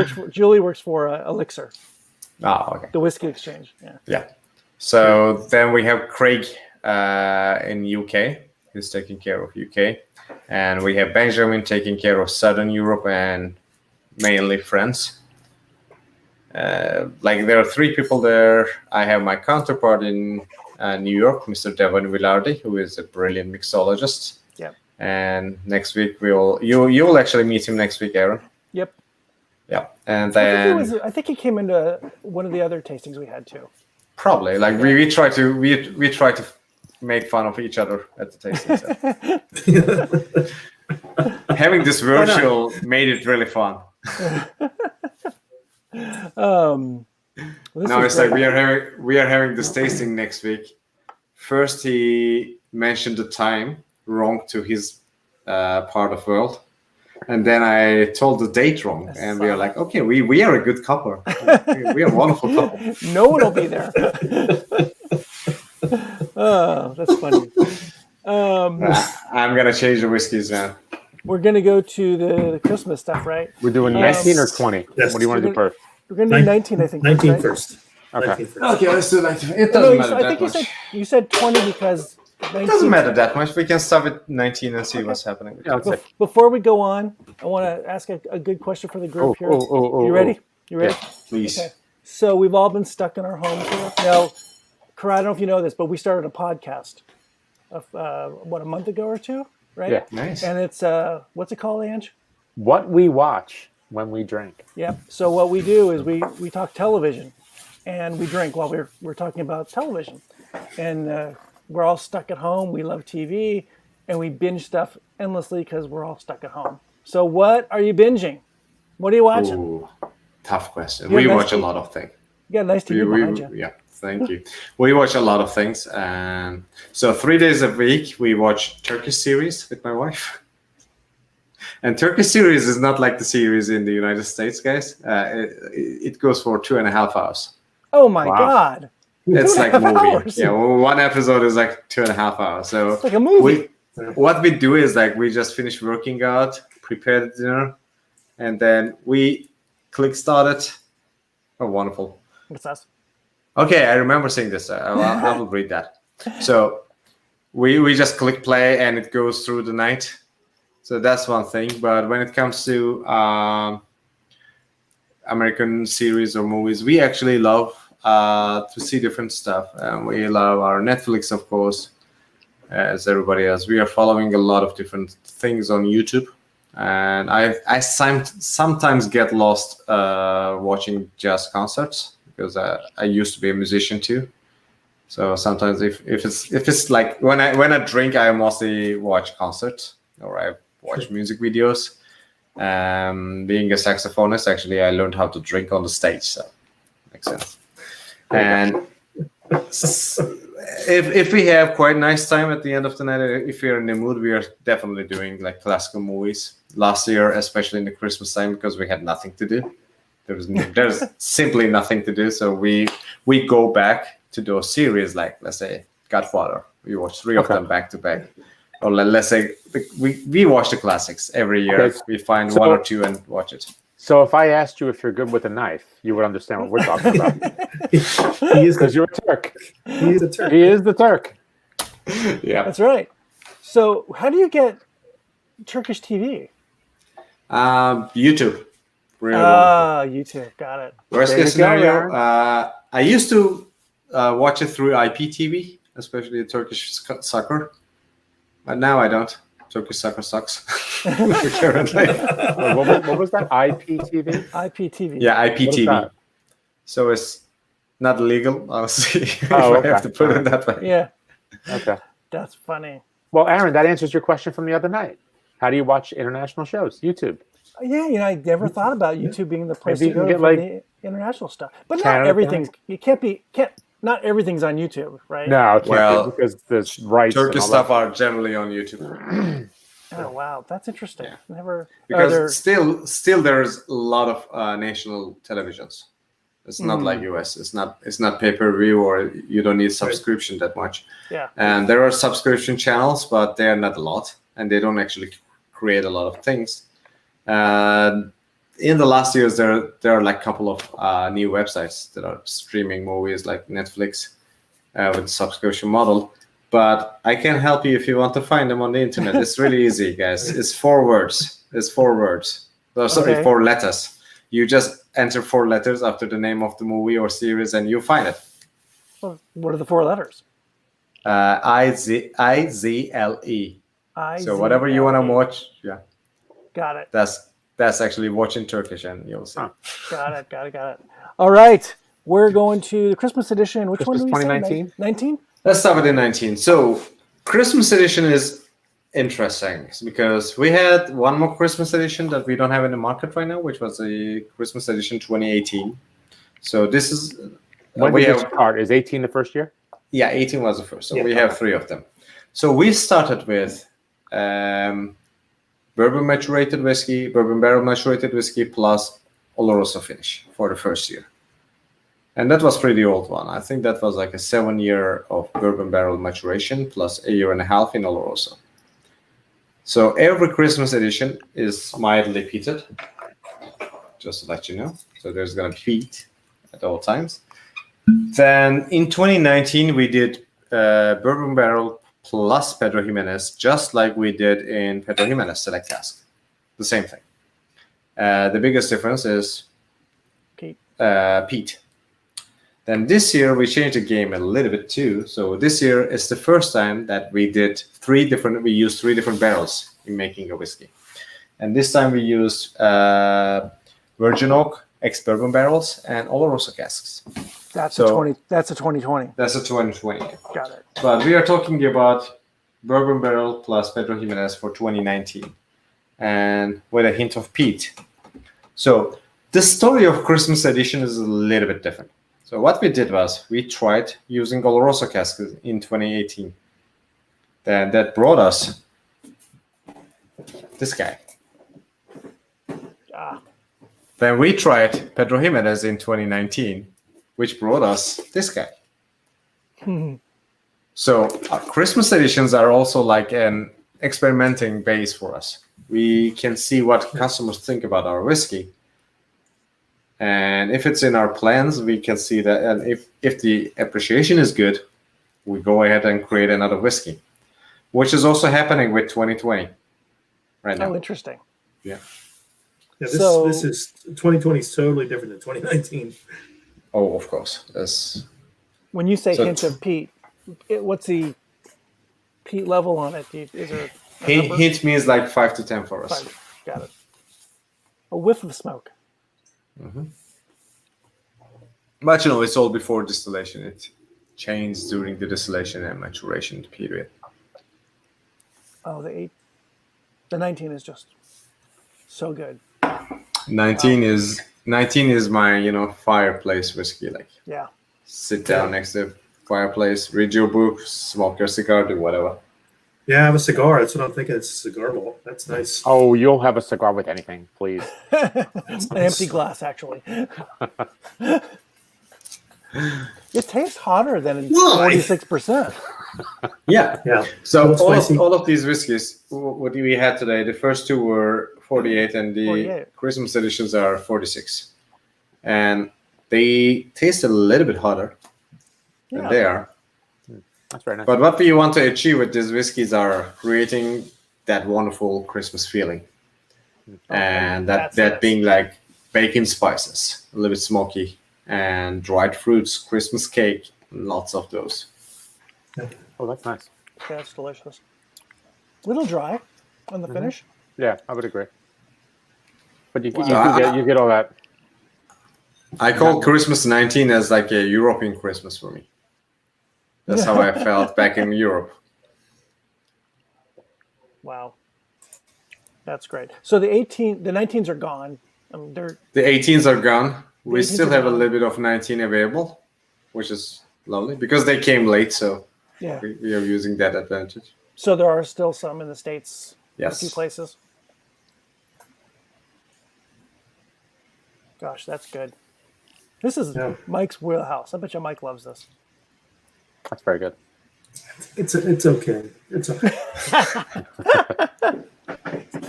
works for Elixir, Oh, okay. the whiskey exchange. Yeah. Yeah. So then we have Craig in UK, who's taking care of UK, and we have Benjamin taking care of Southern Europe and mainly France. Like there are 3 people there. I have my counterpart in New York, Mr. Devon Villardi, who is a brilliant mixologist. Yep. And next week you'll actually meet him next week, Aaron. Yep. Yeah. And I then think he came into one of the other tastings we had too. probably like we try to make fun of each other at the tasting. So. Having this virtual made it really fun. This Now is it's like great. we are having this tasting next week. First, he mentioned the time wrong to his part of world, and then I told the date wrong, and we are like, okay, we are a good couple. We are a wonderful couple. No one will be there. Oh, that's funny. I'm gonna change the whiskeys now. We're gonna go to the Christmas stuff, right? We're doing 19 or 20. Yes. What do you want to do first? We're gonna do 19, I think. 19 right? first. Okay. 19 first. Okay, let's do 19. It No, doesn't matter I that think much. you said 20 because It doesn't matter that much. We can start with 19 and see what's happening. Yeah, let's see. Before we go on, I want to ask a good question for the group here. You ready? You ready? Yeah, please. Okay. So we've all been stuck in our homes here. Now, Koray, I don't know if you know this, but we started a podcast, a month ago or two, right? Yeah. Nice. And it's, what's it called, Ange? What we watch when we drink. Yep. So what we do is we talk television, and we drink while we're talking about television, and we're all stuck at home. We love TV, and we binge stuff endlessly because we're all stuck at home. So what are you binging? What are you watching? Ooh, tough question. Yeah, We nice watch a to- lot of things. You got a nice TV behind you. Yeah, thank you. We watch a lot of things, and so 3 days a week we watch Turkish series with my wife. And Turkish series is not like the series in the United States, guys. It goes for 2.5 hours. Oh my Wow. God! It's like a 2.5 movie. hours. Yeah, one episode is like 2.5 hours. So It's like a movie. what we do is like we just finish working out, prepare the dinner, and then we click start it. Oh, wonderful. What's that? Okay, I remember saying this. I will read that. So we just click play and it goes through the night. So that's one thing. But when it comes to American series or movies, we actually love to see different stuff. We love our Netflix, of course, as everybody else. We are following a lot of different things on YouTube. And I sometimes get lost watching jazz concerts because I used to be a musician too. So sometimes if it's like when I drink, I mostly watch concerts or I watch music videos. Being a saxophonist, actually, I learned how to drink on the stage. So makes sense. And if we have quite nice time at the end of the night, if we're in the mood, we are definitely doing like classical movies. Last year, especially in the Christmas time, because we had nothing to do. There's simply nothing to do. So we go back to those series, like let's say Godfather. We watch 3 of them back to back. Or let's say we watch the classics every year. Okay. We find So- 1 or 2 and watch it. So if I asked you if you're good with a knife, you would understand what we're talking about. He is Because the you're a Turk. he is a Turk. He is the Turk. Yeah. That's right. So how do you get Turkish TV? YouTube. Really wonderful. Ah, YouTube. Got it. Worst There case you go, scenario, Aaron. I used to watch it through IPTV, especially Turkish soccer. But now I don't. Turkish soccer sucks. Currently. What was that? IPTV? IPTV. Yeah, What is IPTV. that? So it's not legal, honestly, if Oh, I have okay. to put it that way. Yeah, Okay. that's funny. Well, Aaron, that answers your question from the other night. How do you watch international shows? YouTube. Yeah, I never thought about YouTube being the place Maybe to you go can for get, the international stuff. But not Canada, everything's. You can't. Not everything's on YouTube, right? No, it can't Well, be because there's rights. Turkish and all stuff that. are generally on YouTube. Oh wow, that's interesting. Yeah. Never. Because still there's a lot of national televisions. It's not like US. It's not pay-per-view or you don't need subscription that much. Yeah. And there are subscription channels, but they're not a lot, and they don't actually create a lot of things. In the last years, there are like a couple of new websites that are streaming movies, like Netflix, with the subscription model. But I can help you if you want to find them on the internet. It's really easy, guys. It's 4 words. It's 4 words. Oh, sorry, Okay. 4 letters. You just enter 4 letters after the name of the movie or series, and you find it. Well, what are the 4 letters? IZLE. So whatever you want to watch, yeah, Got it. that's actually watching Turkish, and you'll see. Got it. All right, we're going to the Christmas edition. Which Christmas one do we 2019? say? 19? Let's start with the 19. So Christmas edition is interesting because we had one more Christmas edition that we don't have in the market right now, which was the Christmas edition 2018. So this is When we did this have start? Is 18 the first year? 18 was the first. So Yeah. we have 3 of them. So we started with bourbon barrel maturated whiskey plus Oloroso finish for the first year. And that was pretty old one. I think that was like a 7 year of bourbon barrel maturation plus a 1.5 years in Oloroso. So every Christmas edition is mildly peated, just to let you know. So there's going to be peat at all times. Then in 2019, we did bourbon barrel plus Pedro Jiminez, just like we did in Pedro Jiminez Select Cask. The same thing. The biggest difference is Pete. peat. Then this year we changed the game a little bit too. So this year is the first time that we used 3 different barrels in making a whiskey. And this time we used virgin oak, ex-bourbon barrels, and Oloroso casks. That's So- a 20. That's a 2020. That's a 2020. Got it. But we are talking about bourbon barrel plus Pedro Jiminez for 2019, and with a hint of peat. So the story of Christmas edition is a little bit different. So what we did was we tried using Oloroso casks in 2018. Then that brought us this guy. Ah, Then we tried Pedro Jiminez in 2019, which brought us this guy. So Christmas editions are also like an experimenting base for us. We can see what customers think about our whiskey. And if it's in our plans, we can see that. And if the appreciation is good, we go ahead and create another whiskey, which is also happening with 2020 right now. oh, interesting. Yeah, So- this is 2020 is totally different than 2019. Oh, of course. That's When you say So- hint of peat, what's the peat level on it? Is there a number? hint means like 5 to 10 for us. Fine. Got it. A whiff of smoke. But you know, it's all before distillation. It changed during the distillation and maturation period. Oh, the 19 is just so good. 19 is my fireplace whiskey. Like Yeah. sit down next to the fireplace, read your book, smoke your cigar, do whatever. Yeah, I have a cigar. That's what I'm thinking. It's a cigar bowl. That's nice. Oh, you'll have a cigar with anything, please. An empty glass, actually. It tastes hotter than Why? 46%. Yeah. Yeah. So It's spicy. all of these whiskeys, what we had today, the first 2 were 48, and the 48. Christmas editions are 46, and they taste a little bit hotter than Yeah. they are. That's very nice. But what we want to achieve with these whiskeys are creating that wonderful Christmas feeling, and That's that nice. being like bacon spices, a little bit smoky, and dried fruits, Christmas cake, lots of those. Oh, that's nice. Yeah, it's delicious. Little dry on the finish. Yeah, I would agree. But you, Wow. you get all that. I call Christmas 19 as like a European Christmas for me. That's how I felt back in Europe. Wow. That's great. So the 19s are gone. They're The 18s are gone. We 18s still are have a gone. little bit of 19 available, which is lovely because they came late, so yeah. we are using that advantage. So there are still some in the States, a Yes. few places. Gosh, that's good. This is Yeah. Mike's wheelhouse. I bet you Mike loves this. That's very good. It's okay. It's okay.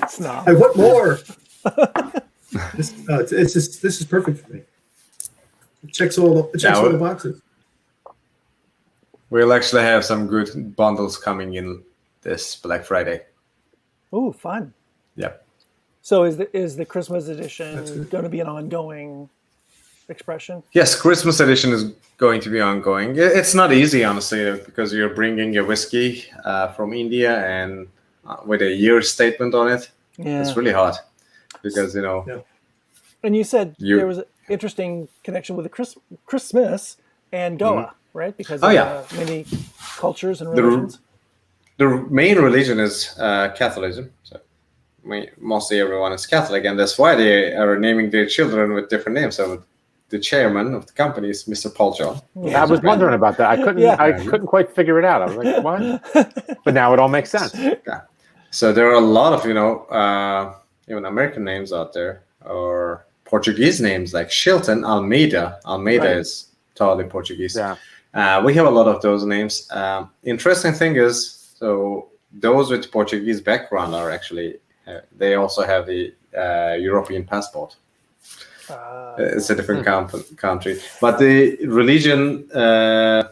Snob. I want more. This is perfect for me. It checks all the boxes. We'll actually have some good bundles coming in this Black Friday. Ooh, fun. Yeah. So is the Christmas That's edition good. going to be an ongoing expression? Yes, Christmas edition is going to be ongoing. It's not easy, honestly, because you're bringing a whiskey from India and with a year statement on it. Yeah. It's really hard because, Yeah. And you said You- there was an interesting connection with the Christmas and Goa, right? Because Oh, of yeah. many cultures and The- religions. the main religion is Catholicism. So mostly everyone is Catholic, and that's why they are naming their children with different names. So the chairman of the company is Mr. Paul John. I was wondering about that. I couldn't. Yeah. I couldn't quite figure it out. I was like, what? But now it all makes sense. Yeah. So there are a lot of even American names out there, or Portuguese names like Shilton, Almeida. Almeida Right. is totally Portuguese. Yeah. We have a lot of those names. Interesting thing is, so those with Portuguese background are actually they also have the European passport. It's a different country, but the religion,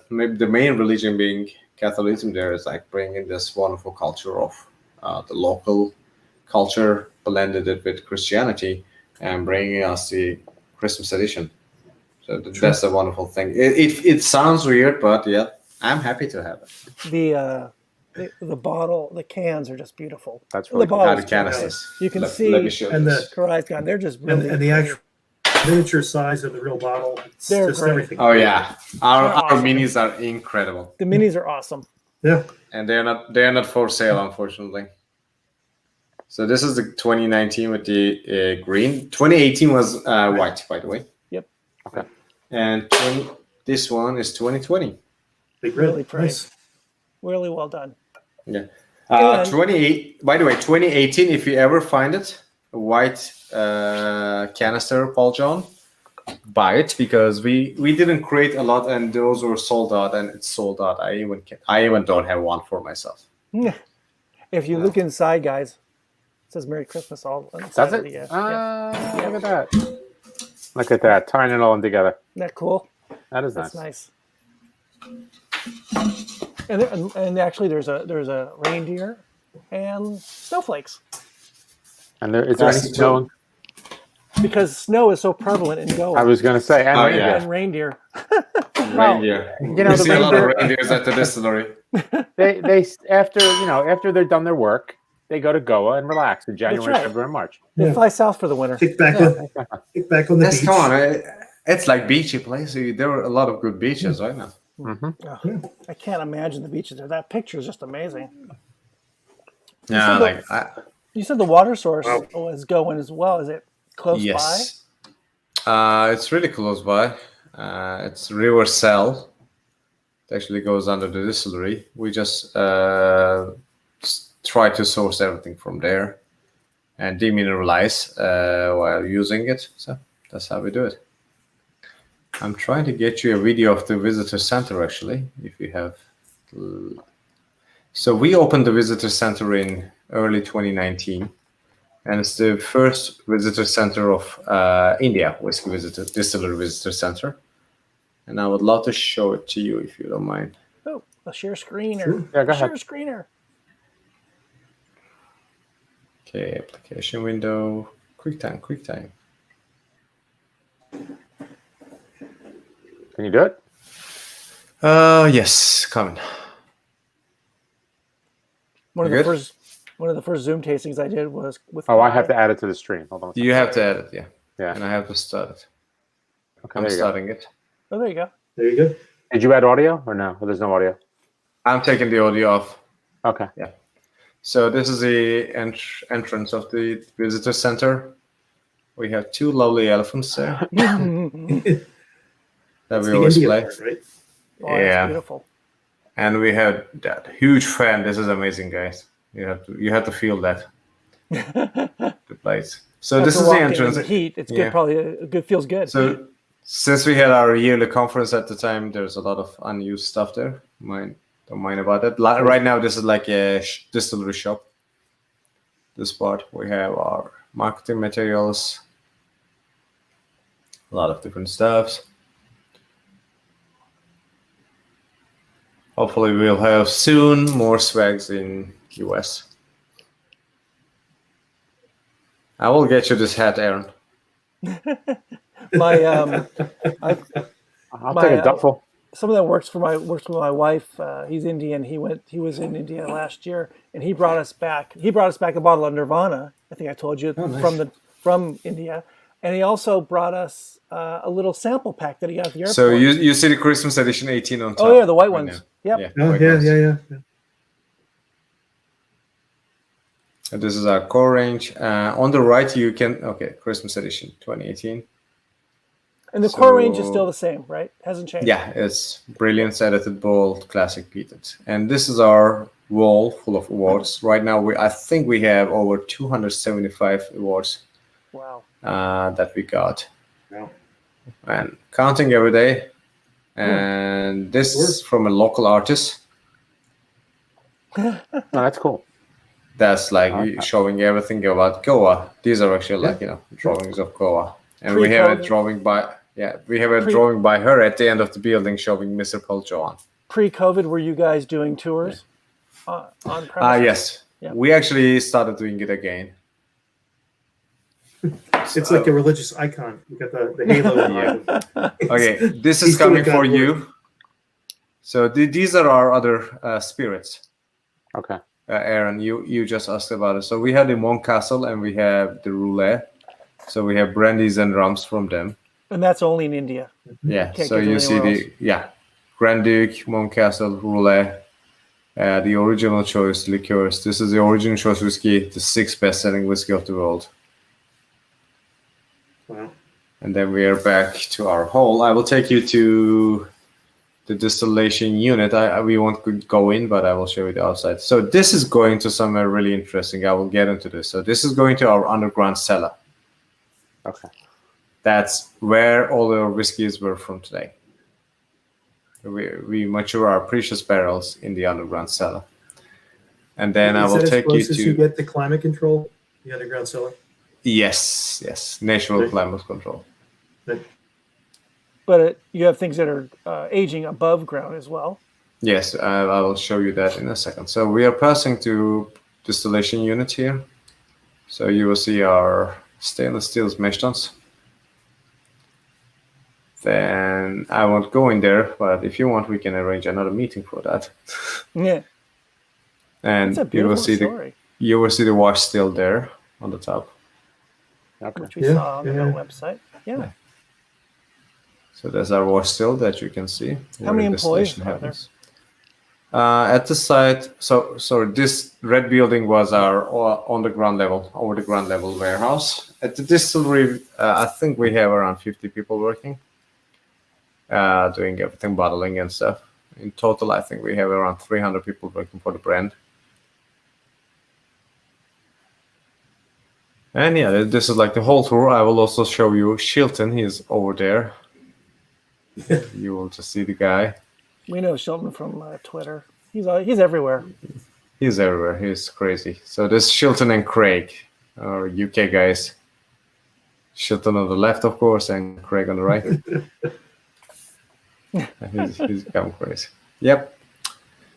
maybe the main religion being Catholicism there is like bringing this wonderful culture of the local culture, blended it with Christianity, and bringing us the Christmas edition. So that's a wonderful thing. It sounds weird, but yeah, I'm happy to have it. The bottle, the cans are just beautiful. That's really the cool. bottles. The canisters. You can Let see me show and this. Koray's Kaan. They're just really and the actual miniature size of the real bottle. It's They're just great. everything. Oh yeah, our They're awesome. minis are incredible, the minis are awesome. Yeah. and they're not for sale, unfortunately. So this is the 2019 with the green. 2018 was white, by the way. Yep. Okay. And this one is 2020. Big Really really pretty. nice. Really well done. Yeah. And- 28. By the way, 2018. If you ever find it, a white canister, Paul John, buy it because we didn't create a lot, and those were sold out, and it's sold out. I even don't have one for myself. If you look inside, guys, it says Merry Christmas all on the side Does of it? the, Look at that. Look at that. Tying it all in together. Isn't that cool? That is That's nice. nice. And actually, there's a reindeer and snowflakes And is there any That's snow? because snow is so prevalent in Goa. I was going to say, and Oh, reindeer. yeah. And reindeer. Reindeer. You know, We the see a lot of reindeer- reindeers at the distillery. They after they're done their work, they go to Goa and relax in January, right. February, and March. They Yeah. fly south for the winter. Kick back Yeah. on the Yes, beach. come on. It's like beachy place. There are a lot of good beaches right now. I can't imagine the beaches there. That picture is just amazing. Yeah, So like You said the water source Wow. was going as well. Is it close yes. It's really close by. It's River Cell. It actually goes under the distillery. We just try to source everything from there and demineralize while using it. So that's how we do it. I'm trying to get you a video of the visitor center, actually, if you have. So we opened the visitor center in early 2019, and it's the first visitor center of India, Whisky Distillery Visitor Center. And I would love to show it to you if you don't mind. by? Oh, a share screener. Sure. Yeah, go Share ahead. screener. Okay, application window, QuickTime. Can you do it? Yes, coming. One of You the good? first Zoom tastings I did was with. Oh, I have to add it to the stream. Hold on. You have to add it, yeah. Yeah. And I have to start it. Okay, I'm there you go. starting it. Oh, there you go. There you go. Did you add audio or no? Or there's no audio. I'm taking the audio off. Okay. So this is the entrance of the visitor center. We have two lovely elephants there that It's we the always India play. part, right? Oh, that's Yeah. beautiful. And we have that huge fan. This is amazing, guys. You have to feel that the place. So this After is the walking in entrance. The heat. It's Yeah. good. Probably good. Feels good. So since we had our yearly conference at the time, there's a lot of unused stuff there. Don't mind about that. Right now, this is like a distillery shop. This part, we have our marketing materials, a lot of different stuffs. Hopefully, we'll have soon more swags in US. I will get you this hat, Aaron. my I'll My, take a duffel. someone that works for my wife. He's Indian. He was in India last year, and he brought us back. He brought us back a bottle of Nirvana. I think I told you nice. from India, and he also brought us a little sample pack that he got at the airport. So you see the Christmas edition 18 on top. Oh yeah, the white right ones. now. Yep. Oh, white yeah, ones. yeah. And this is our core range. On the right, you can Christmas edition 2018. And the core range is So- still the same, right? Hasn't changed. Yeah, it's Brilliance, Edited, Bold, Classic, Peated. And this is our wall full of awards. Right now, I think we have over 275 awards Wow. that we got. Wow. And counting every day. And this is from a local artist. Oh, that's cool. That's like Okay. showing everything about Goa. These are actually like, drawings of Goa. And we have a Pre-COVID. drawing by drawing by her at the end of the building showing Mr. Paul John. pre-COVID, were you guys doing tours on premise? Yes. Yeah. We actually started doing it again. It's like a religious icon. You got the halo. Yeah. Okay, this He's is coming doing for God you. work. So these are our other spirits. Okay. Aaron, you just asked about it. So we have the Monk Castle and we have the Roulette. So we have brandies and rums from them. And that's only in India. Yeah. Can't So get it you see anywhere Grand Duke, Monk Castle, Roulette, the original choice liqueurs. This is the original choice whiskey, the 6th best-selling whiskey of the world. Wow. And then we are back to our hole. I will take you to the distillation unit. We won't go in, but I will show you the outside. So this is going to somewhere really interesting. I will get into this. So this is going to our underground cellar. Okay. That's where all our whiskeys were from today. We mature our precious barrels in the underground cellar. And then I Is will that take as you close as to... you get the climate control, the underground cellar? Yes. Natural Okay. climate control. But you have things that are aging above ground as well. Yes, I will show you that in a second. So we are passing to distillation unit here. So you will see our stainless steel mash tuns. Then I won't go in there, but if you want, we can arrange another meeting for that. Yeah, And it's a you beautiful will see story, the wash still there on the top. Okay. which we Yeah, saw on the yeah. website. Yeah. So there's our wash still that you can see. How many where the employees distillation are there? happens. At the site, so this red building was our over the ground level warehouse. At the distillery, I think we have around 50 people working, doing everything, bottling and stuff. In total, I think we have around 300 people working for the brand. And yeah, this is like the whole tour. I will also show you Shilton. He's over there. You will just see the guy. We know Shilton from Twitter. He's everywhere. He's everywhere. He's crazy. So this Shilton and Craig, our UK guys. Shilton on the left, of course, and Craig on the right. he's become crazy. Yep.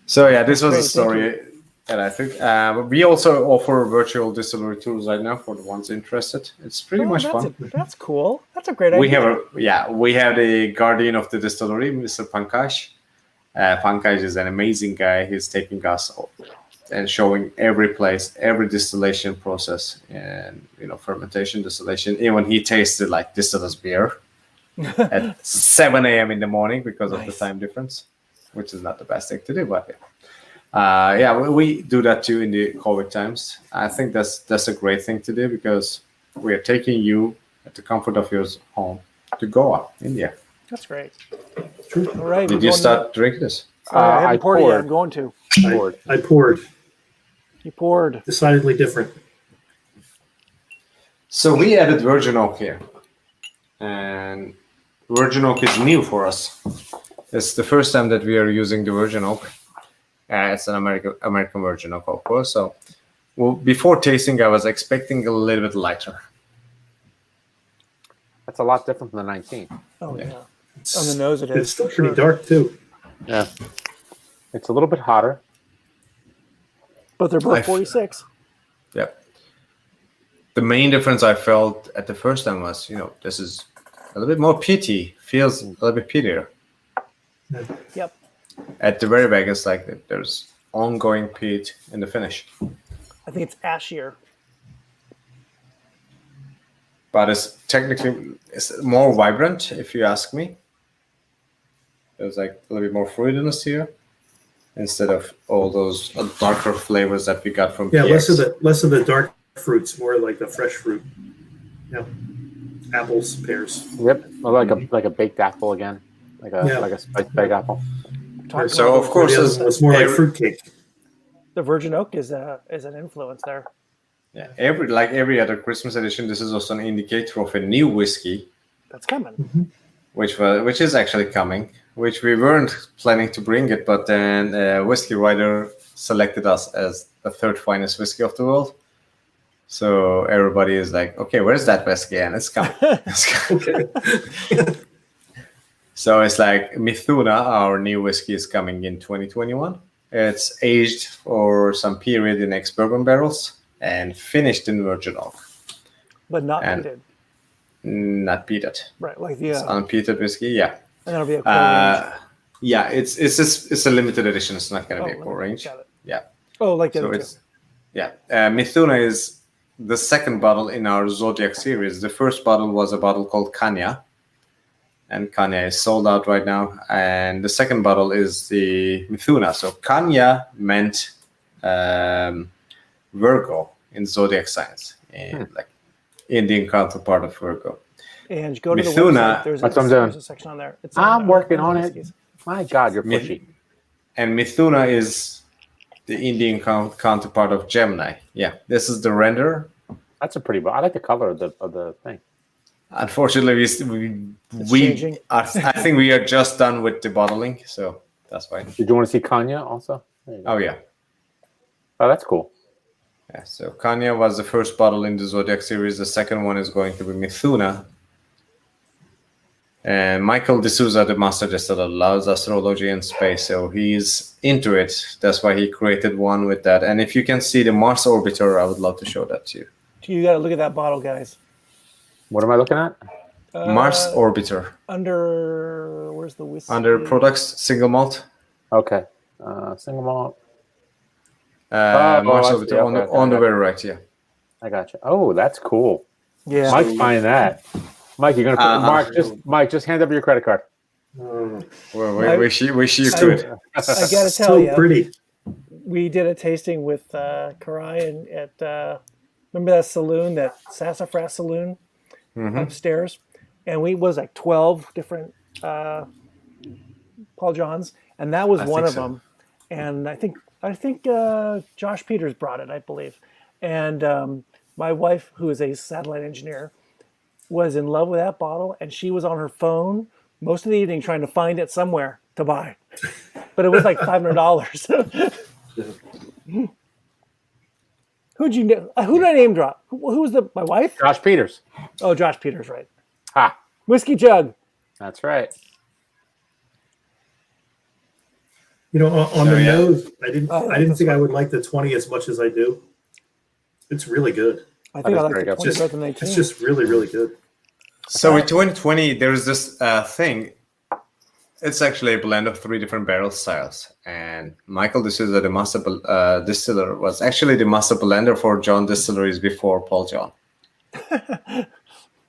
So yeah, this was a Great, thank story that I think. We also offer virtual distillery tours right now for the ones interested. It's pretty much fun. That's cool. That's a great We idea. we have the guardian of the distillery, Mr. Pankaj. Pankaj is an amazing guy. He's taking us and showing every place, every distillation process, and fermentation, distillation. Even he tasted like distiller's beer at 7 a.m. in the morning because of the Nice. time difference, which is not the best thing to do, but we do that too in the COVID times. I think that's a great thing to do because we are taking you at the comfort of your home to Goa, India. That's great. True. All right. Did you start drinking this? I haven't I poured it yet. poured. I'm going to. Poured. I poured. You poured. Decidedly different. So we added virgin oak here, and virgin oak is new for us. It's the first time that we are using the virgin oak. It's an American virgin oak, of course. So, before tasting, I was expecting a little bit lighter. That's a lot different from the 19. Oh Yeah. yeah. On the nose it is. It's still for pretty sure. dark too. Yeah. It's a little bit hotter. But they're both I've- 46. Yep. The main difference I felt at the first time was, this is a little bit more peaty. Feels a little bit peatier. Yep. At the very back, it's like there's ongoing peat in the finish. I think it's ashier. But it's more vibrant, if you ask me. There's like a little bit more fruitiness here instead of all those darker flavors that we got from Yeah, PX. less of the dark fruits, more like the fresh fruit. Yeah, apples, pears. Yep. Or like a baked apple again. Like Yeah. a spiced baked apple. Talking So about of course, The other one was more like fruitcake. the virgin oak is an influence there. Yeah, every other Christmas edition, this is also an indicator of a new whiskey, That's coming. which is actually coming, which we weren't planning to bring it, but then a whiskey writer selected us as the third finest whiskey of the world. So everybody is like, okay, where's that whiskey? And it's coming. It's coming. Okay. So it's like Mithuna, our new whiskey, is coming in 2021. It's aged for some period in ex-bourbon barrels and finished in virgin oak, But not And- peated. not peated. Right, like It's and unpeated whiskey, yeah. that'll be a core range. Yeah, it's a limited edition. It's not going to be a core range. Got it. Yeah. Oh, like the So other two. it's Mithuna is the second bottle in our Zodiac series. The first bottle was a bottle called Kanya, and Kanya is sold out right now. And the second bottle is the Mithuna. So Kanya meant Virgo in Zodiac signs, and like Indian counterpart of Virgo. And go to the Mithuna- website. There's That's what I'm doing. a section on there. It's I'm working on on it. whiskeys. My God, you're Myth- pushy. And Mithuna is the Indian counterpart of Gemini. Yeah, this is the render. That's a pretty. I like the color of the thing. Unfortunately, we changing. I think we are just done with the bottling, so that's fine. Did you want to see Kanya also? There you go. Oh yeah, Oh, that's cool. yeah. So Kanya was the first bottle in the Zodiac series. The second one is going to be Mithuna. And Michael D'Souza, the master distiller, loves astrology and space, so he's into it. That's why he created one with that. And if you can see the Mars orbiter, I would love to show that to you. You got to look at that bottle, guys. What am I looking at? Mars orbiter Under where's the whiskey? under products, single malt. Okay. Single malt. Mars I see. orbiter on the, Okay, on the okay. very right, yeah. I got you. Oh, that's cool. Yeah. Mike's buying that. Mike, you're gonna put, Mike, just hand over your credit card. Well, I- wish you I- could. I got to tell So you, pretty. we did a tasting with Koray and at remember that saloon, that Sassafras Saloon upstairs, and we was like 12 different Paul Johns, and that was I one think of so. them. And I think Josh Peters brought it, I believe, and my wife, who is a satellite engineer, was in love with that bottle, and she was on her phone most of the evening trying to find it somewhere to buy, but it was like $500. Who'd you know? Who did I name drop? Who was my wife? Josh Peters. Oh, Josh Peters, right? Ha. Whiskey Jug. That's right. You know, on So, the yeah. nose, I didn't that's think I would like the 20 as much as I do. It's really good. I think is I like very the good. 20 better than the 18. It's just really, really good. So in 2020, there's this thing. It's actually a blend of 3 different barrel styles. And Michael D'Souza, the master distiller, was actually the master blender for John Distilleries before Paul John.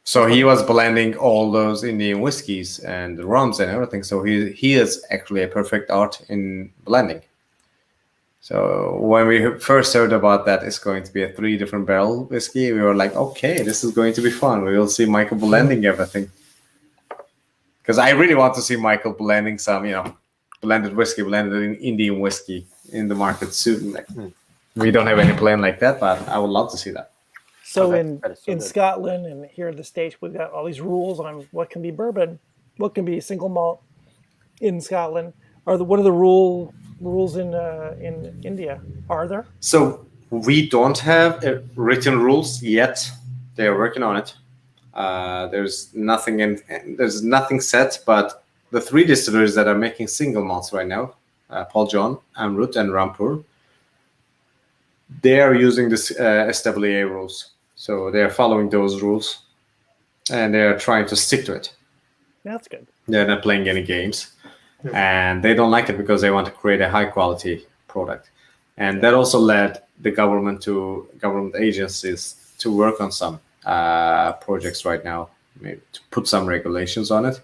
So he was blending all those Indian whiskeys and rums and everything. So he is actually a perfect art in blending. So when we first heard about that it's going to be a 3 different barrel whiskey, we were like, okay, this is going to be fun. We will see Michael blending everything. Because I really want to see Michael blending some, blended whiskey, blended in Indian whiskey in the market soon. Like, we don't have any plan like that, but I would love to see that. So Okay, that is so in good. Scotland and here in the States, we've got all these rules on what can be bourbon, what can be single malt in Scotland. What are the rules in India? Are there? So we don't have written rules yet. They are working on it. There's nothing set, but the 3 distilleries that are making single malts right now, Paul John, Amrut, and Rampur, they are using this SWA rules. So they are following those rules, and they are trying to stick to it. That's good. They're not playing any games, and they don't like it because they want to create a high quality product. And that also led the government agencies to work on some projects right now, maybe to put some regulations on it.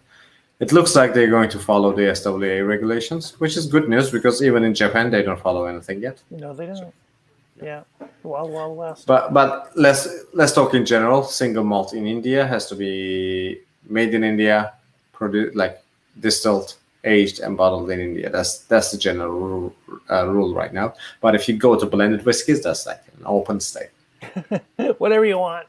It looks like they're going to follow the SWA regulations, which is good news because even in Japan they don't follow anything yet. No, they don't. Yeah. Wild West. But let's talk in general. Single malt in India has to be made in India, distilled, aged, and bottled in India. That's the general rule right now. But if you go to blended whiskeys, that's like an open state. Whatever you want.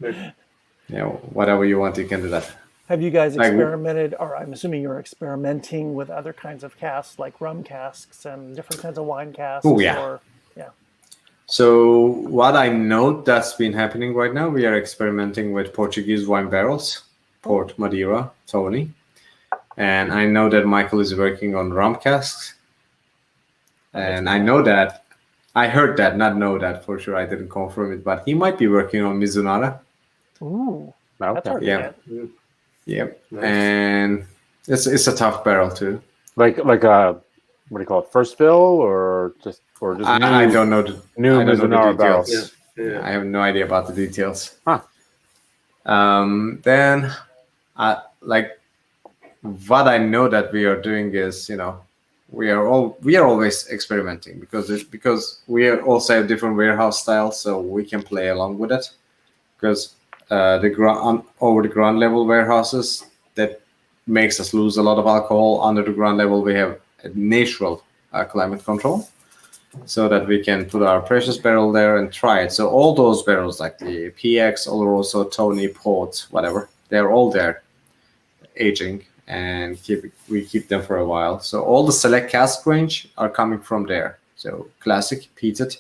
Whatever you want, you can do that. Have you guys Like- experimented, or I'm assuming you're experimenting with other kinds of casks, like rum casks and different kinds of wine casks? Oh, yeah. Or, So what I know that's been happening right now, we are experimenting with Portuguese wine barrels, Port Madeira, Tony. And I know that Michael is working on rum casks. And I know that, I heard that, not know that for sure. I didn't confirm it, but he might be working on Mizunara. Ooh, that's Okay. hard Yeah. to get. Yep. Nice. And it's a tough barrel too. Like a what do you call it? First fill or just I don't know the new I don't know the Mizunara barrels. details. Yeah. I have no idea about the details. Huh. Then, like, what I know that we are doing is, we are always experimenting because we also have different warehouse styles, so we can play along with it. Because over the ground level warehouses, that makes us lose a lot of alcohol. Under the ground level, we have a natural climate control, so that we can put our precious barrel there and try it. So all those barrels, like the PX, Oloroso, Tony, Port, whatever, they're all there, aging, and we keep them for a while. So all the select cask range are coming from there. So classic, peated,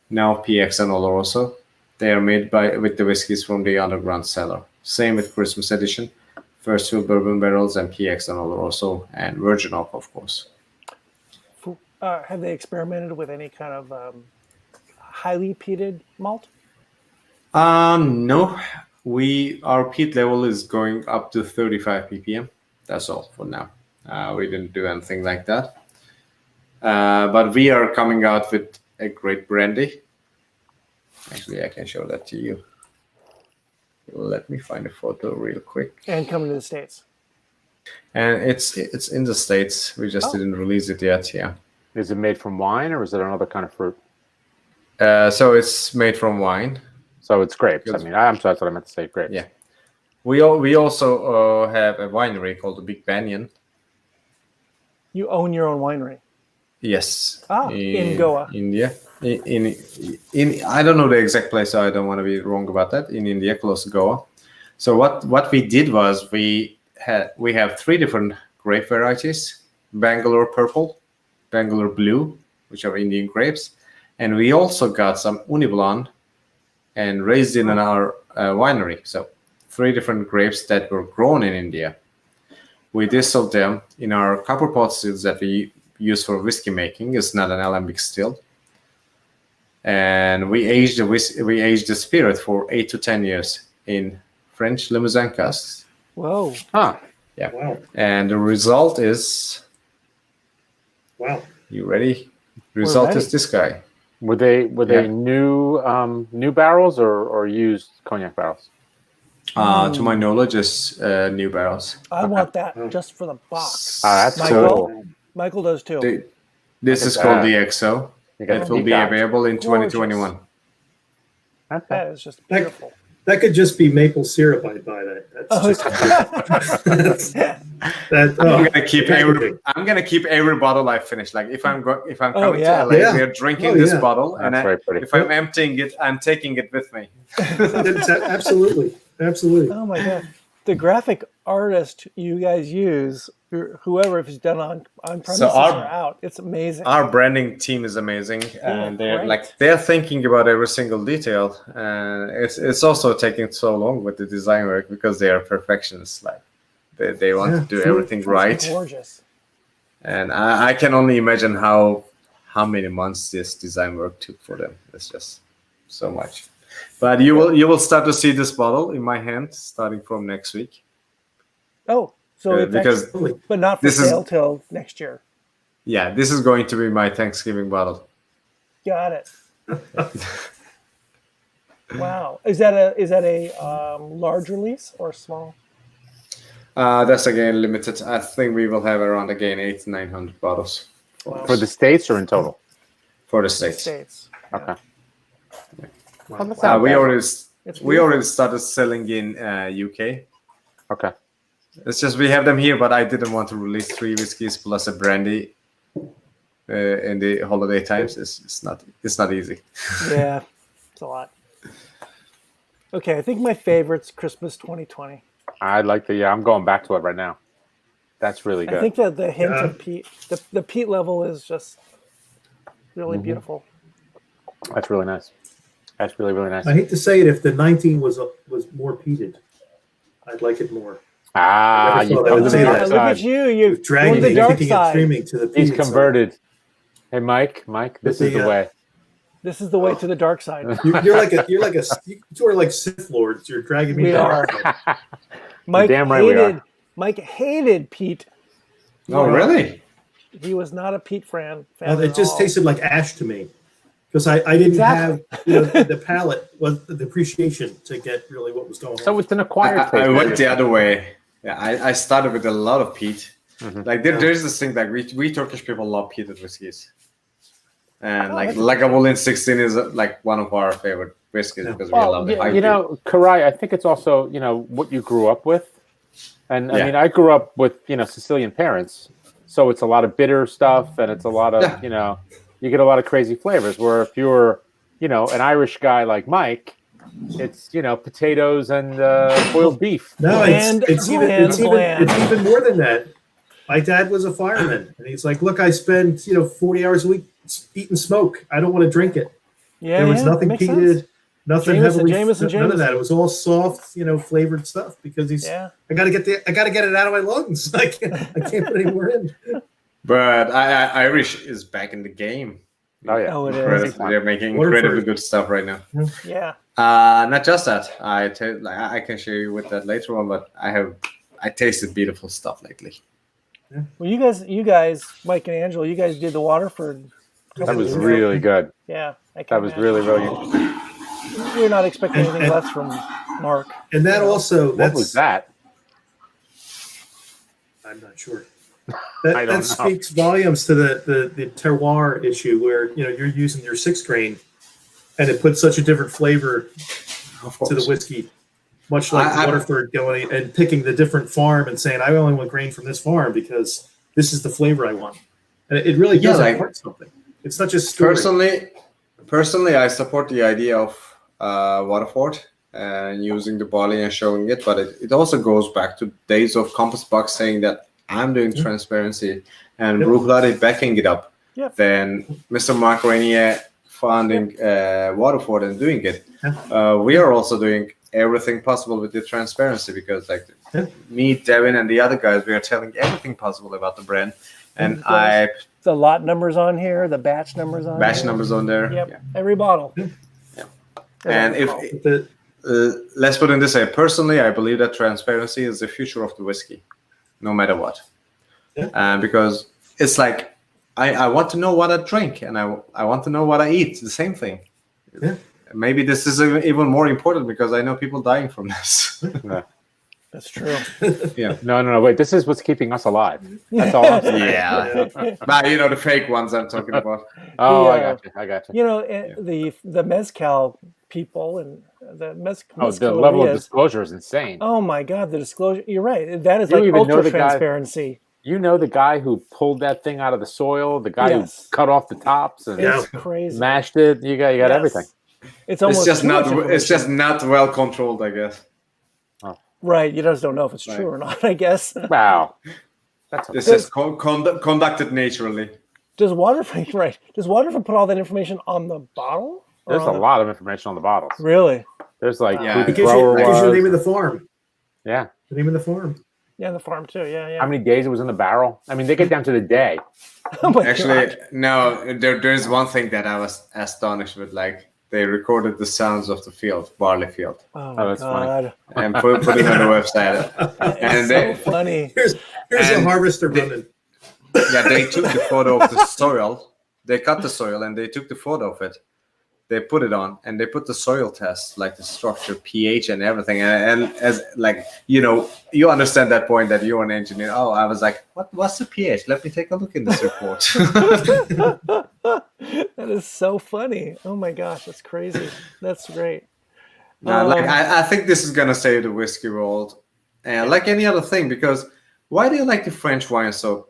now PX and Oloroso. They are made with the whiskeys from the underground cellar. Same with Christmas edition, first fill bourbon barrels and PX and Oloroso, and virgin oak, of course. Have they experimented with any kind of highly peated malt? No, our peat level is going up to 35 ppm. That's all for now. We didn't do anything like that. But we are coming out with a great brandy. Actually, I can show that to you. Let me find a photo real quick. And coming to the States. And it's in the States. We just didn't release it yet. Yeah. Is it made from wine or is it another kind of fruit? So it's made from wine. So it's grapes. Good. I mean, I'm sorry, that's what I meant to say. Grapes. Yeah. We also have a winery called the Big Banyan. You own your own winery. Yes. In Goa. India. In I don't know the exact place, so I don't want to be wrong about that. In India, close to Goa. So what we did was we have 3 different grape varieties: Bangalore Purple, Bangalore Blue, which are Indian grapes, and we also got some Uni Blonde and raised in our winery. So 3 different grapes that were grown in India. We distilled them in our copper pot stills that we use for whiskey making. It's not an alembic still. And we aged the spirit for 8 to 10 years in French Limousin casks. Whoa. Huh. Yeah. Wow. And the result is, Wow. you ready? Result ready. is this guy. Were they Yeah. new barrels or used cognac barrels? To my knowledge, is new barrels. I want that just for the box. That's Michael? cool. Michael does too. This Look is at called that. the XO. You got It the will be peacock. available in Gorgeous. 2021. Okay. That is just beautiful. That could just be maple syrup. I'd buy that. That's just that. I'm gonna keep every bottle I finish. Like if I'm coming yeah. to LA, Yeah. we are drinking Oh, this yeah. bottle, and That's very pretty. if I'm emptying it, I'm taking it with me. Absolutely. Oh my god. The graphic artist you guys use, whoever, if it's done on premises or out, it's amazing. Our branding team is amazing, and great. they're thinking about every single detail. And it's also taking so long with the design work because they are perfectionists. Like they want to do everything right. Gorgeous. And I can only imagine how many months this design work took for them. It's just so much. But you will start to see this bottle in my hand starting from next week. Oh, so it's because actually, but not for this is- sale till next year. yeah, this is going to be my Thanksgiving bottle. Got it. Wow. Is that a large release or small? That's again limited. I think we will have around again 800 to 900 bottles For the States or in total? for the States. States. Okay. Wow. Well, that's not We bad. already started selling in UK. Okay. It's just we have them here, but I didn't want to release 3 whiskeys plus a brandy in the holiday times. It's not easy. Yeah, it's a lot. Okay, I think my favorite's Christmas 2020. I like I'm going back to it right now. That's really good. I think that the hint Yeah. of peat, the peat level is just really beautiful. That's really nice. That's really, really nice. I hate to say it, if the 19 was more peated, I'd like it more. Ah, I you thought I come would to say the that. dark Look at side. you. You're Dragging going the me, dark kicking and side. screaming to the He's penis. converted. Hey, Mike, this is the Yeah. way. This is the way to the dark side. You two are like Sith lords. You're dragging me We down. are. Mike damn right we hated. are. Mike hated Pete. Oh, really? He was not a Pete fan. It at just all. tasted like ash to me because I didn't Exactly. have the palate, was the appreciation to get really what was going on. So it's an acquired I taste. went the other way. Yeah, I started with a lot of peat. Mhm. Like there's this thing like we Turkish people love peated whiskeys, and Oh, like that's Lagavulin 16 is like one of our favorite whiskeys Yeah. because we Well, love the high you peat. know, Koray, I think it's also, what you grew up with. And I Yeah. mean, I grew up with, Sicilian parents. So it's a lot of bitter stuff and it's a lot of, Yeah. you get a lot of crazy flavors. Where if you're, an Irish guy like Mike, it's, potatoes and boiled beef. No, Bland, it's bland. even more than that. My dad was a fireman, and he's like, "Look, I spend 40 hours a week eating smoke. I don't want to drink it. Yeah, There was yeah, nothing makes sense. peated, nothing heavily, Jameson. none of that. It was all soft, flavored stuff. Because Yeah. I got to get it out of my lungs. I can't put any more in. But Irish is back in the game. Oh, yeah. Oh, it is. Incredibly- They're making Waterford. incredibly good stuff right now. Yeah. Not just that. I can share you with that later on, but I tasted beautiful stuff lately. Well, you guys, Mike and Angela, you guys did the Waterford. That was really good. Yeah. That was really, really good. We're not expecting anything less from Mark. And that also, What was that? I'm not sure. I That don't know. speaks volumes to the terroir issue, where you're using your 6 grain, and it puts such a different flavor Of to the course. whiskey. Much like I- Waterford going and picking the different farm and saying, I only want grain from this farm because this is the flavor I want. And it really does Yeah, like- impart something. It's not just story. Personally, I support the idea of Waterford and using the barley and showing it, but it also goes back to days of Compass Box saying that I'm doing transparency and Yep. Bruichladdich backing it up. Yep. Then Mr. Mark Rainier founding Waterford and doing it. We are also doing everything possible with the transparency because Yeah. me, Devin, and the other guys, we are telling everything possible about the brand. And I The lot numbers on here, the batch numbers on batch here. numbers on there. Yep. Yeah. Every bottle. Yeah. And if The- let's put it this way, personally, I believe that transparency is the future of the whiskey, no matter what. Yeah. Because it's like I want to know what I drink and I want to know what I eat. The same thing. Yeah. Maybe this is even more important because I know people dying from this. That's true. No. Wait, this is what's keeping us alive. That's all I'm saying. Yeah. But the fake ones I'm talking about. Oh, Yeah. I got you. The mezcal people and the Oh, the level of mezcalerias. disclosure is insane. Oh my God, the disclosure. You're right. That is You like even know ultra the guy- transparency. You know the guy who pulled that thing out of the soil, the guy Yes. who cut off the tops and Yeah. It's crazy. mashed it. You got Yes. everything. It's almost It's just too much it's just information. not well controlled, I guess. right. You just don't know if it's Right. true or not. I guess. Wow. That's It's just conducted naturally. Does Waterford right? Does Waterford put all that information on the bottle? Or There's a on the- lot of information on the bottles. Really? There's like Yeah. who It the gives grower you the name was. of the farm. Yeah. The name of the farm. Yeah, the farm too. Yeah, yeah. How many days it was in the barrel? I mean, they get down to the day. Oh my Actually, God. no. There's one thing that I was astonished with. Like they recorded the sounds of the field, barley field, Oh my that's funny. God. and put it on the website. And It's they, so funny. Here's a And harvester the- running. they took the photo of the soil. They cut the soil and they took the photo of it. They put it on and they put the soil test, like the structure, pH, and everything. And as like you understand that point that you're an engineer. Oh, I was like, what's the pH? Let me take a look in this report. That is so funny. Oh my gosh, that's crazy. That's great. I think this is gonna save the whiskey world, and like any other thing. Because why do you like the French wine so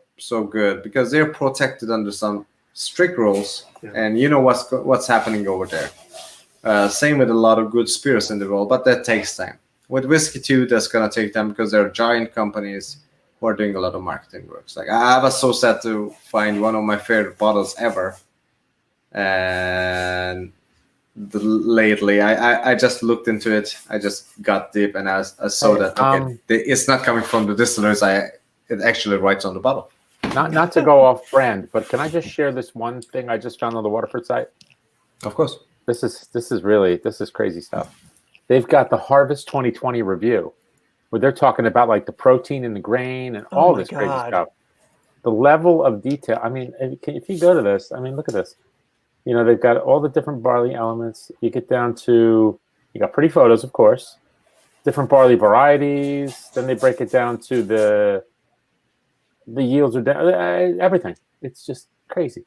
good? Because they're protected under some strict rules, Yeah. and you know what's happening over there. Same with a lot of good spirits in the world, but that takes time. With whiskey too, that's gonna take time because there are giant companies who are doing a lot of marketing works. Like I was so sad to find one of my favorite bottles ever, and lately. I just looked into it. I just got deep, and I saw Hey, that it's not coming from the distillers. It actually writes on the bottle. Not to go off brand, but can I just share this one thing I just found on the Waterford site? Of course. This is crazy stuff. They've got the Harvest 2020 review, where they're talking about like the protein in the grain and all my this crazy God. stuff. The level of detail. I mean, if you go to this, I mean, look at this. You know, they've got all the different barley elements. You get down to, you got pretty photos, of course, different barley varieties. Then they break it down to the yields are down, everything. It's just crazy.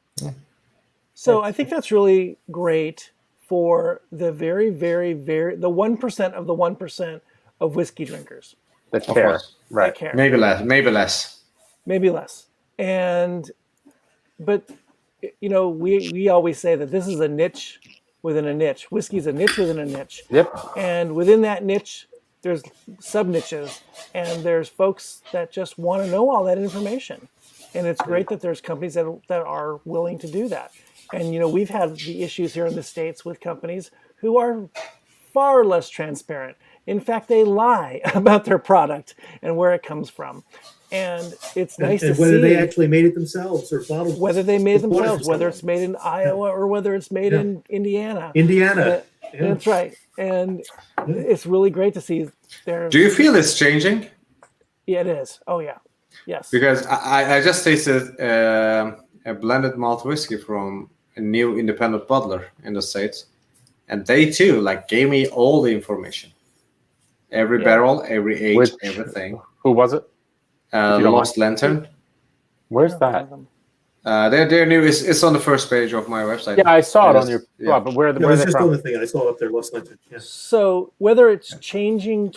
So I think that's really great for the very, very, very, the 1% of the 1% of whiskey drinkers That Of care. course. that Right. care. Maybe less. Maybe less. But you know, we always say that this is a niche within a niche. Whiskey's a niche within a niche. Yep. And within that niche, there's sub niches, and there's folks that just want to know all that information. And it's great that there's companies that are willing to do that. And you know, we've had the issues here in the States with companies who are far less transparent. In fact, they lie about their product and where it comes from. And it's nice and to whether see they actually made it themselves or bottled. whether they made imported themselves, from whether someone. it's made in Iowa or whether it's made in Indiana. Indiana. Yeah. That's right. And it's really great to see there. Do you feel it's changing? Yeah, it is. Oh, yeah. Yes. Because I just tasted a blended malt whiskey from a new independent bottler in the States, and they too gave me all the information, every barrel, every age, everything. Who was it? you don't Lost Lantern. Where's that? They're new. It's on the first page of my website. Yeah, I saw it on your Yeah. blog, but where No, are it's they just from? on the thing. I saw it up there last night. Yeah. So whether it's changing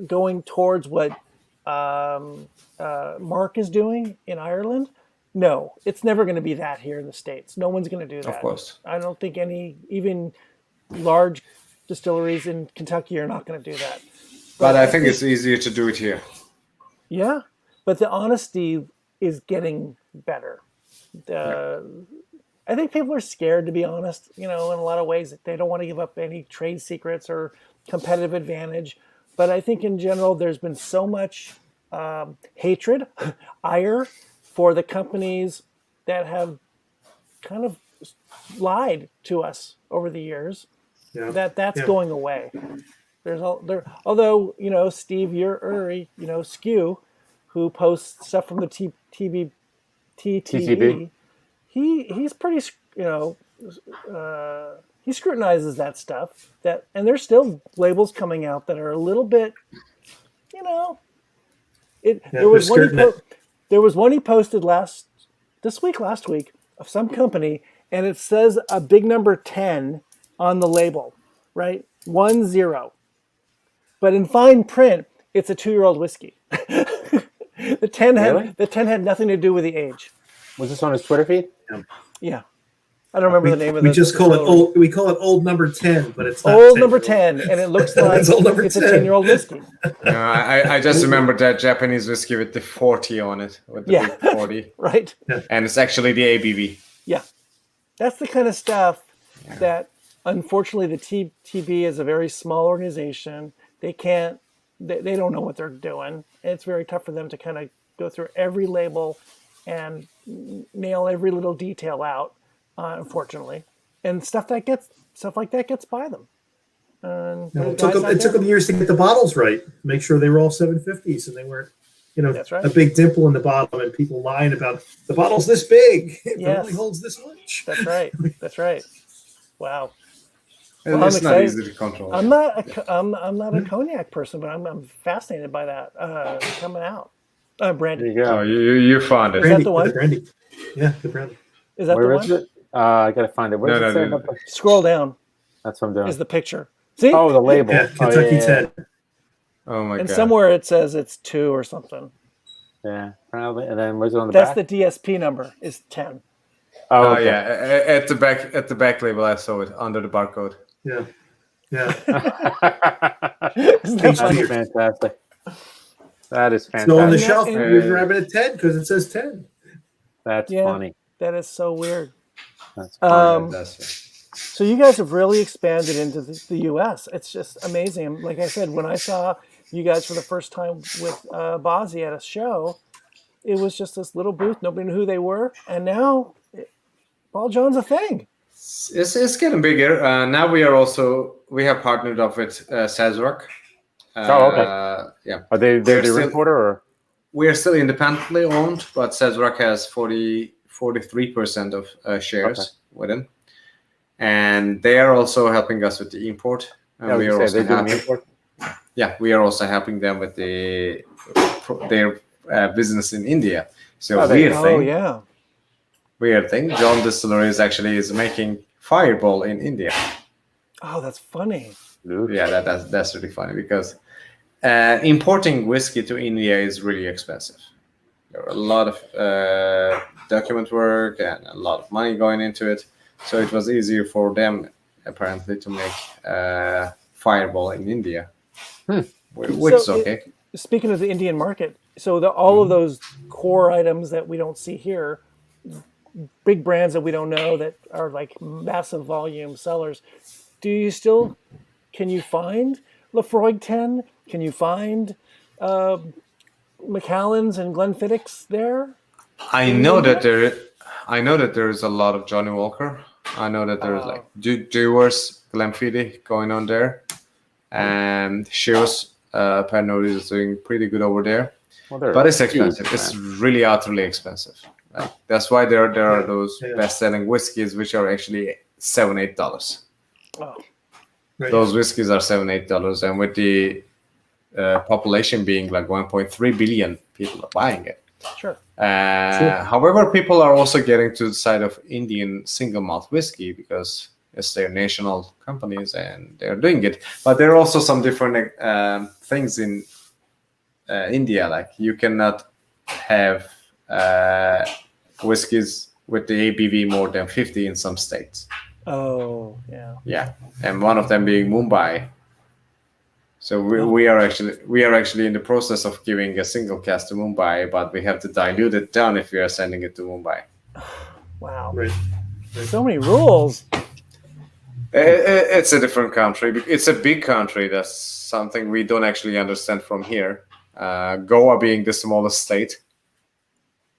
going towards what Mark is doing in Ireland, no, it's never going to be that here in the States. No one's going to do that. Of course. I don't think even large distilleries in Kentucky are not going to do that. But I think it's easier to do it here. Yeah, but the honesty is getting better. I think people are scared to be honest, in a lot of ways. They don't want to give up any trade secrets or competitive advantage. But I think in general, there's been so much hatred, ire for the companies that have kind of lied to us over the years. Yeah. That's going away. Although Steve Uri, Skew, who posts stuff from the TTB, he's pretty he scrutinizes that stuff. And there's still labels coming out that are a little bit, there was one he posted last week of some company, and it says a big number 10 on the label, right? 10. But in fine print, it's a 2-year-old whiskey. The 10 had nothing to do with the age. Was this on his Twitter feed? Yeah. I don't remember the name of it. We just call it old. We call it old number 10, but it's not Old 10. number 10, and it looks like It's old number it's a 10. 10-year-old whiskey. I just remember that Japanese whiskey with the 40 on it, with the Yeah. big 40, Right? and it's actually the ABV. Yeah. That's the kind of stuff that, unfortunately, the TB is a very small organization. They don't know what they're doing. It's very tough for them to kind of go through every label and nail every little detail out, unfortunately. And stuff like that gets by them. It took them years to get the bottles right, make sure they were all 750s and they weren't, That's right. a big dimple in the bottom and people lying about the bottle's this big. It Yes. only holds this much. That's right. That's right. Wow. And Well, it's I'm not excited. easy to control. I'm not a cognac person, but I'm fascinated by that coming out. There Brandy. you go. Oh, you found it. that the one? The brandy. Yeah, the brandy. Is that Where the is one? it? I gotta find it. Where No, does it no, say no. about the- Scroll down That's what I'm doing. is the picture. See? Oh, the label. Yeah, Kentucky 10. Oh my and god. somewhere it says it's 2 or something. Yeah, probably. And then where's it on the That's back? the DSP number is 10. Oh, Oh okay. yeah, at the back label I saw it under the barcode. Yeah. Yeah. Isn't that That's funny? fantastic. That is fantastic. So on the Yeah, shelf, and- you're grabbing a 10 because it says 10. That's Yeah. funny. That is so weird. That's funny. Um, That's So you guys have really expanded into the U.S. It's just amazing. Like I said, when I saw you guys for the first time with Bozzy at a show, it was just this little booth. Nobody knew who they were, and now Paul John's a thing. It's getting bigger. Now we have partnered up with Sazerac. Okay. Yeah. Are they the still- importer or? We are still independently owned, but Sazerac has 43% of shares within. And they are also helping us with the import. And we are also import. Yeah, we are also helping them with their business in India. So Yeah. weird thing. John Distillery is making Fireball in India. Oh, that's funny. Yeah, that's really funny because importing whiskey to India is really expensive. There are a lot of document work and a lot of money going into it. So it was easier for them, apparently, to make Fireball in India, which is okay. Speaking of the Indian market, so all of those core items that we don't see here, big brands that we don't know that are like massive volume sellers, can you find Lafroig 10? Can you find Macallan's and Glenfiddich's there? I know that there is a lot of Johnny Walker. I know that there's like Dewars, Glenfiddich going on there, and Shields Pernod is doing pretty good over there. Well, but it's expensive. It's really utterly expensive. Right? That's why there are those best-selling whiskeys which are actually $7-8. Oh. Right. Those whiskeys are $7-8, and with the population being like 1.3 billion, people are buying it. Sure. However, people are also getting to the side of Indian single malt whiskey because it's their national companies and they're doing it. But there are also some different things in India, like you cannot have whiskeys with the ABV more than 50 in some states. Oh, yeah. Yeah, and one of them being Mumbai. So we are actually in the process of giving a single cask to Mumbai, but we have to dilute it down if we are sending it to Mumbai. Wow. Right. So many rules. It's a different country. It's a big country. That's something we don't actually understand from here. Goa being the smallest state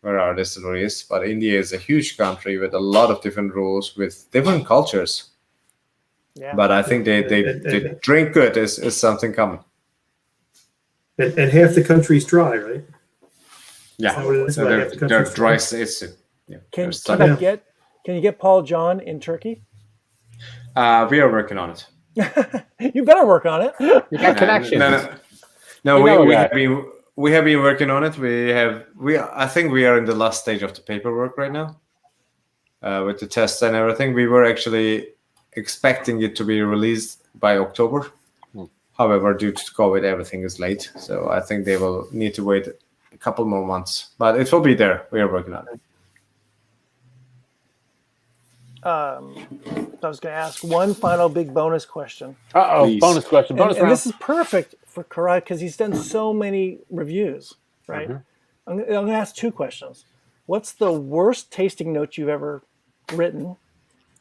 where our distillery is, but India is a huge country with a lot of different rules, with different cultures. Yeah. But I think they drink good is something common. And half the country's dry, right? Yeah, so they're dry states. Yeah, Can you get Paul John in Turkey? we are working on it. You better work on it. You got connections. No, we have been working on it. I think we are in the last stage of the paperwork right now, with the tests and everything. We were actually expecting it to be released by October. However, due to COVID, everything is late. So I think they will need to wait a couple more months. But it will be there. We are working on it. I was going to ask one final big bonus question. Please. Bonus question. Bonus And round. this is perfect for Koray because he's done so many reviews, right? I'm going to ask two questions. What's the worst tasting note you've ever written?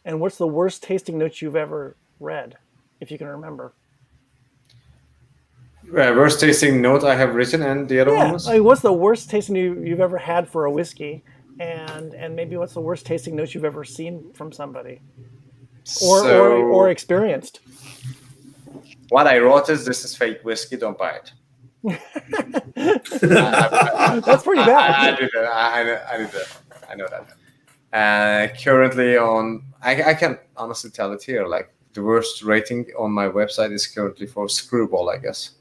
And what's the worst tasting note you've ever read, if you can remember? Worst tasting note I have written, and the other one was? I mean, what's the worst tasting you've ever had for a whiskey? And maybe what's the worst tasting note you've ever seen from somebody? Or experienced? What I wrote is, this is fake whiskey, don't buy it. That's pretty bad. I did that. I know that. Currently I can honestly tell it here, like the worst rating on my website is currently for Screwball, I guess.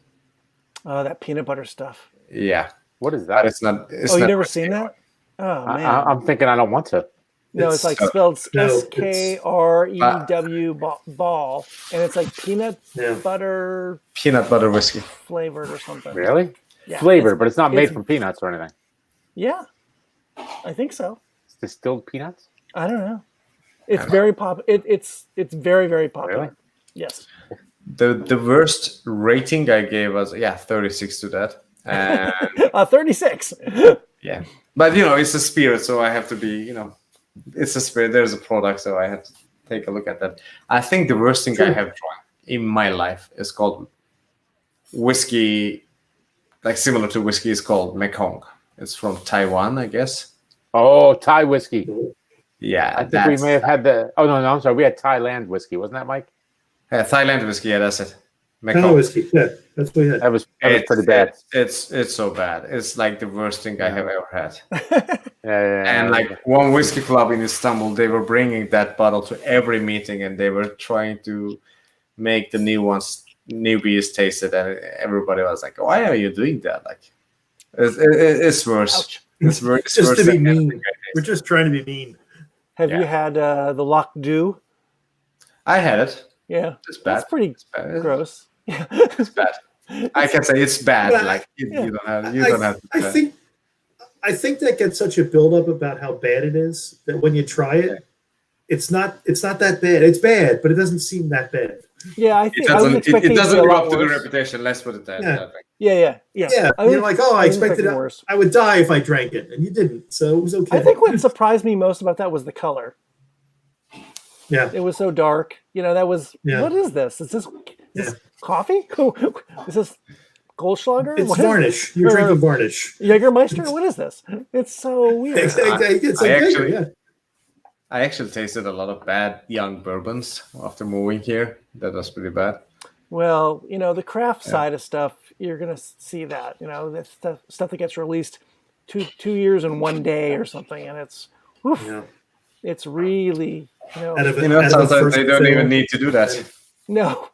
Oh, that peanut butter stuff. Yeah. What is that? It's not. You never seen that? Oh, man. I'm thinking I don't want to. No, it's like spelled SKREW ball, and it's like peanut butter whiskey flavored or something. Really? Yeah, Flavored, but it's not made from peanuts or anything. Yeah, I think so. It's distilled peanuts? I don't know. It's very It's very, very popular. Really? Yes. The worst rating I gave was 36 to that. And 36. yeah, but it's a spirit, so I have to be it's a spirit. There's a product, so I have to take a look at that. I think the worst thing I Sure. have tried in my life is called whiskey, like similar to whiskey, is called Mekong. It's from Taiwan, I guess. Oh, Thai whiskey. Yeah, I think we may have had the. Oh no, I'm sorry. We had Thailand whiskey, wasn't that, Mike? Thailand whiskey. Yeah, that's it. Kaan whiskey. Yeah, that's what we had. That was pretty bad. It's so bad. It's like the worst thing I have ever had. Yeah. And like one whiskey club in Istanbul, they were bringing that bottle to every meeting, and they were trying to make the newbies taste it, and everybody was like, "Why are you doing that?" Like, it's worse. Ouch. It's worse. It's Just worse to be than mean. anything I We're tasted. just trying to be mean. Have Yeah. you had the Loch Dew? I had it. Yeah, It's bad. that's pretty It's bad. gross. Yeah. It's bad. I can say it's bad. Yeah. Like you don't have. You I, don't have. I think that gets such a buildup about how bad it is that when you try it, it's not that bad. It's bad, but it doesn't seem that bad. Yeah, I It think I was doesn't. expecting It it to doesn't be a live lot up to the worse. reputation. Let's put it that Yeah. way. Yeah. Yeah, I you're was- like, oh, I was expected expecting worse. I would die if I drank it, and you didn't, so it was okay. I think what surprised me most about that was the color. yeah, It was so dark. That was. Yeah. What is this? Is this coffee? Is this Goldschlager? it's What is varnish. You're Or- drinking varnish. this? Jägermeister? What is this? It's so weird. It's like I Jaeger, actually- yeah. I actually tasted a lot of bad young bourbons after moving here. That was pretty bad. Well, the craft side of stuff, you're going to see that. That's the stuff that gets released 2 years in one day or something, and it's Yeah. it's really Out of, You know, out of the sometimes first they don't fill. even need to do that. no,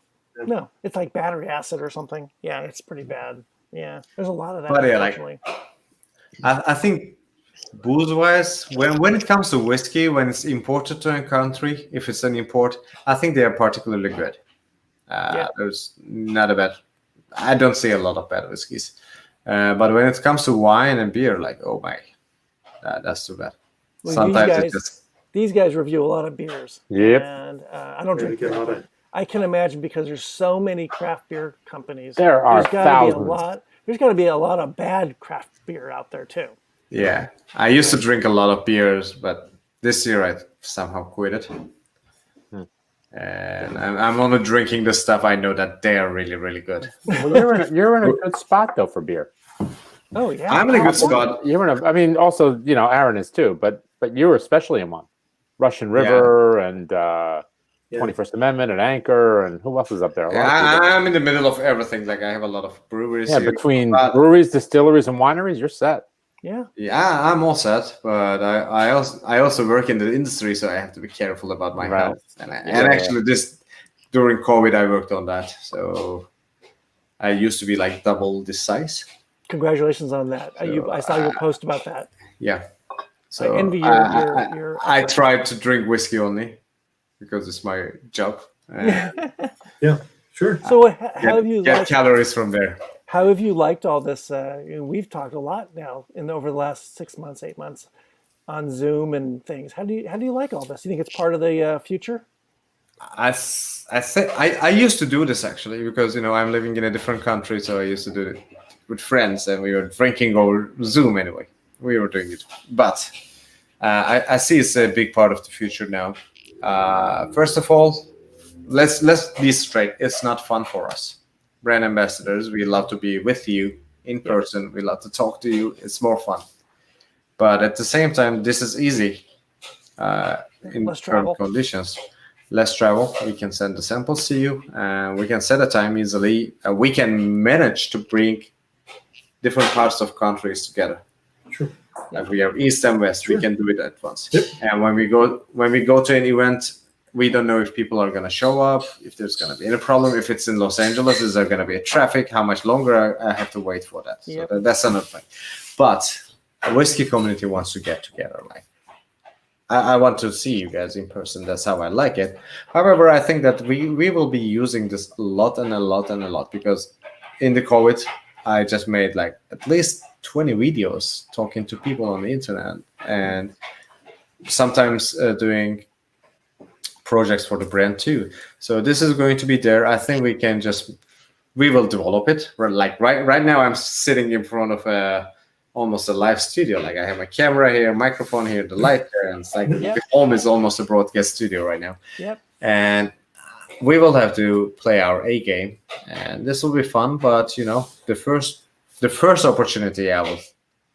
it's like battery acid or something. Yeah, it's pretty bad. Yeah, there's a lot of that. But yeah, like- unfortunately. I think booze-wise, when it comes to whiskey, when it's imported to a country, if it's an import, I think they are particularly good. Yeah. There's not a bad. I don't see a lot of bad whiskeys. But when it comes to wine and beer, like, oh my, that's too bad. Well, Sometimes these it guys- just. These guys review a lot of beers. Yep. And I don't Yeah, drink we get beer, all but that. I can imagine because there's so many craft beer companies. There are there's gotta be thousands. a lot. There's got to be a lot of bad craft beer out there too. Yeah, I used to drink a lot of beers, but this year I somehow quit it. And I'm only drinking the stuff I know that they are really, really good. Well, you're in a good spot though for beer. Oh yeah, I'm in a good spot. You're in a. I mean, also Aaron is too, but you're especially in one. Russian River and 21st Amendment and Anchor and who else is up there? A lot of people. I'm in the middle of everything. Like I have a lot of breweries. Yeah, here. between But- breweries, distilleries, and wineries, you're set. Yeah. Yeah, I'm all set, but I also work in the industry, so I have to be careful about my Right. health. And actually, during COVID, I worked on that. So I used to be like double this size. Congratulations on that. I saw your post about that. Yeah. So I envy your I tried to drink whiskey only because it's my job. Yeah, sure. So how have you Get liked, calories from there. how have you liked all this? We've talked a lot now over the last 6 months, 8 months on Zoom and things. How do you like all this? You think it's part of the future? I used to do this actually because I'm living in a different country, so I used to do it with friends, and we were drinking over Zoom anyway. We were doing it, but I see it's a big part of the future now. First of all, let's be straight. It's not fun for us, brand ambassadors. We love to be with you in person. We love to talk to you. It's more fun, but at the same time, this is easy in Less current travel. conditions. Less travel. We can send the samples to you, and we can set a time easily. We can manage to bring different parts of countries together. Sure. Like we have East and West, Sure. we can do it at once. Yep. And when we go to an event, we don't know if people are going to show up, if there's going to be any problem. If it's in Los Angeles, is there going to be a traffic? How much longer I have to wait for that? Yep. So that's another thing. But the whiskey community wants to get together. Like I want to see you guys in person. That's how I like it. However, I think that we will be using this a lot and a lot and a lot because in the COVID, I just made like at least 20 videos talking to people on the internet and sometimes doing projects for the brand too. So this is going to be there. I think we will develop it. Like right now I'm sitting in front of a almost a live studio. Like I have my camera here, microphone here, the light there, and it's like Yep. the home is almost a broadcast studio right now. Yep. And we will have to play our A game, and this will be fun. But the first opportunity I will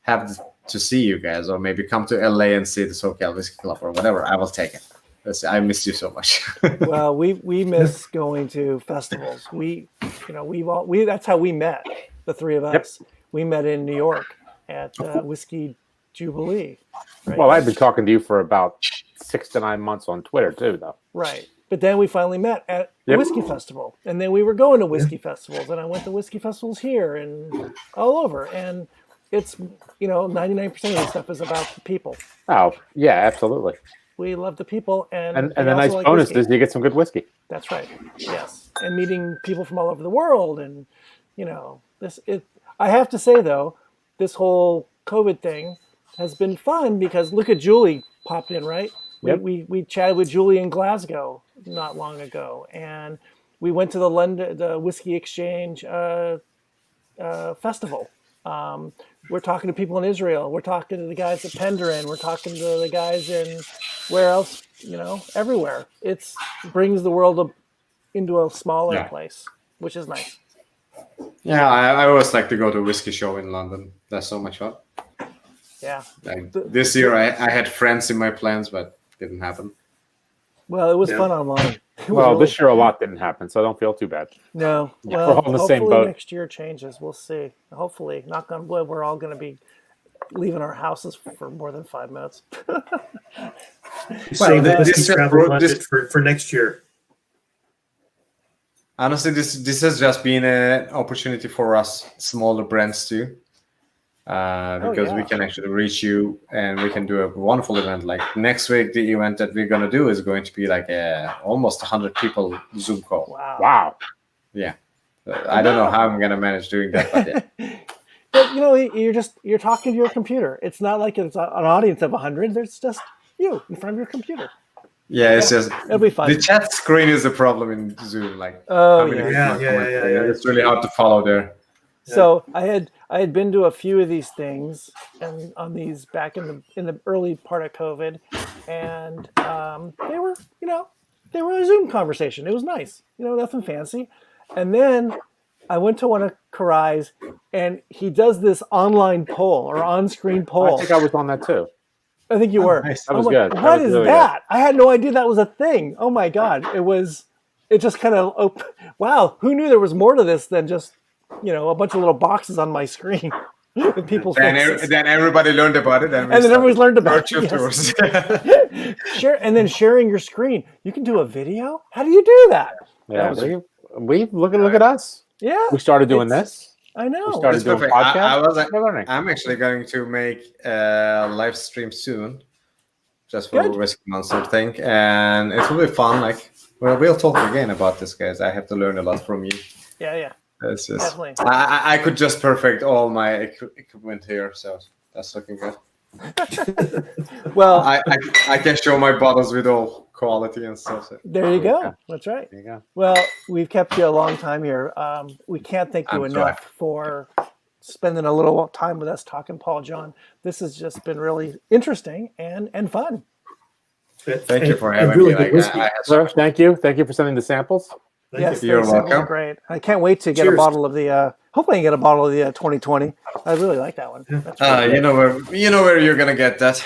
have to see you guys, or maybe come to LA and see the SoCal Whiskey Club or whatever, I will take it. I miss you so much. Well, we miss going to festivals. That's how we met. The three of us. We met in New York at Whiskey Jubilee. Right? Well, I've been talking to you for about 6 to 9 months on Twitter too, though. Right. But then we finally met at the Whiskey Festival. And then we were going to whiskey festivals. And I went to whiskey festivals here and all over. And it's, 99% of the stuff is about the people. Oh, yeah, absolutely. We love the people. And the nice like bonus whiskey. is you get some good whiskey. That's right. Yes. And meeting people from all over the world. And, I have to say, though, this whole COVID thing has been fun because look at Julie popped in, right? Yep. We chatted with Julie in Glasgow not long ago, and we went to the Whiskey Exchange festival. We're talking to people in Israel. We're talking to the guys at Penderin. We're talking to the guys in where else? Everywhere. It brings the world into a smaller place, which is nice. Yeah, I always like to go to a whiskey show in London. That's so much fun. Yeah. This year I had friends in my plans, but didn't happen. Well, it was fun online. Well, this year a lot didn't happen, so don't feel too bad. No. We're Well, all in the same hopefully boat. next year changes. We'll see. Hopefully, knock on wood, we're all going to be leaving our houses for more than 5 minutes. Save the this- whiskey travel this- budget for next year. Honestly, this has just been an opportunity for us smaller brands too, because we can actually reach you and we can do a wonderful event. Like next week, the event that we're gonna do is going to be like almost 100 people Zoom call. Wow. Yeah, I don't know how I'm gonna manage doing that, but yeah. But you're talking to your computer. It's not like it's an audience of 100. There's just you in front of your computer. Yeah, it's just It'll be fun. the chat screen is a problem in Zoom. Like, Oh, how many yeah. people are commenting, Yeah. it's really hard to follow there. So I had been to a few of these things and on these back in the early part of COVID, and they were a Zoom conversation. It was nice, nothing fancy. And then I went to one of Koray's, and he does this online poll or on-screen poll. I think I was on that too. I think you were. nice. That was I'm good. like, That what was is really that? I had no idea that was a thing. Oh my God. It just kind of, wow, who knew there was more to this than just, a bunch of little boxes on my screen with people's faces. Then everybody learned about it, And then everyone's learned about virtual it. tours. And then sharing your screen. You can do a video? How do you do that? Yeah, we look at us. Yeah. We started doing this. I know. We started It's doing perfect. podcasts. We're learning. I'm actually going to make a live stream soon, just for Good. a Whiskey Monster thing, and it will be fun. Like, we'll talk again about this, guys. I have to learn a lot from you. Yeah. It's just, Definitely. I could just perfect all my equipment here, so that's looking good. Well, I can show my bottles with all quality and stuff. So. there you go. That's right. There you go. Well, we've kept you a long time here. We can't thank you I'm enough sorry. for spending a little time with us talking Paul John. This has just been really interesting and fun. Thank you for And having really me. good whiskey. Sir, thank you. Thank you for sending the samples. Thank Yes, you. You're thanks. It was welcome. great. I can't wait to get a Cheers. bottle of the. Hopefully, I can get a bottle of the 2020. I really like that one. That's really you know where you're gonna get that.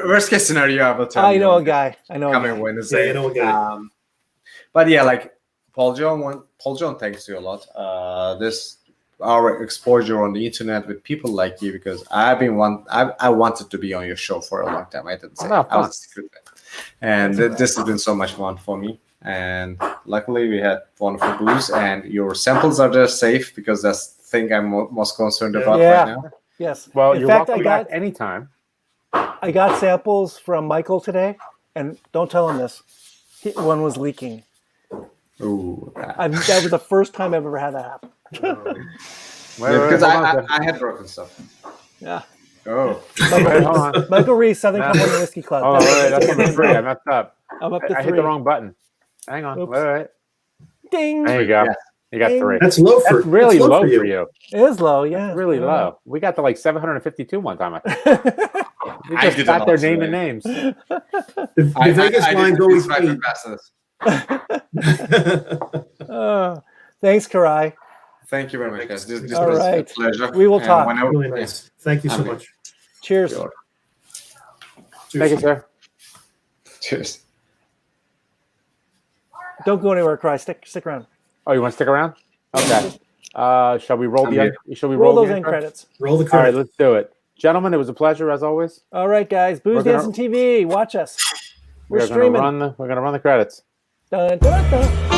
Worst case scenario, I will tell you. I know a guy. I know a Coming guy. Wednesday. Yeah, you know a guy. But yeah, like Paul John, thanks you a lot. Our exposure on the internet with people like you, because I wanted to be on your show for a long time. I didn't say Oh, I was a secret fan. And this has been so much fun for me. And luckily we had wonderful booze, and your samples are just safe, because that's the thing I'm most concerned about Yeah. right now. Yes. Well, In you're fact, welcome back anytime. I got samples from Michael today, and don't tell him this. One was leaking. Ooh, That was the first time I've ever had that happen. because hold on. I had broken stuff. Yeah. Oh, Wait, hold on. Michael Reese, Southern California Whiskey Club. Oh, wait, that's number 3. I messed up. I'm up to I 3. hit the wrong button. Hang on. Oops. Wait. Ding. There you go. Yeah. You got 3. That's low for That's really that's low for for you. It is low, yeah. That's really Yeah. low. We got to like 752 one time. We I just did sat not there today. naming names. The Vegas line's always 8. Thanks, Koray. Thank you very much, guys. This All was right. a pleasure. We will And talk. whenever- Really nice. Thank you so Okay. much. Cheers. Sure. Thank you, sir. Cheers. Don't go anywhere, Koray. Stick around. Oh, you want to stick around? Okay. Shall we roll I'm the? here. Shall we Roll roll those the end intro? credits. Roll the All right, credit. let's do it, gentlemen. It was a pleasure as always. All right, guys. Booze We're gonna- Dancing TV. Watch us. We're We're streaming. gonna run the credits. Dun, dun, dun.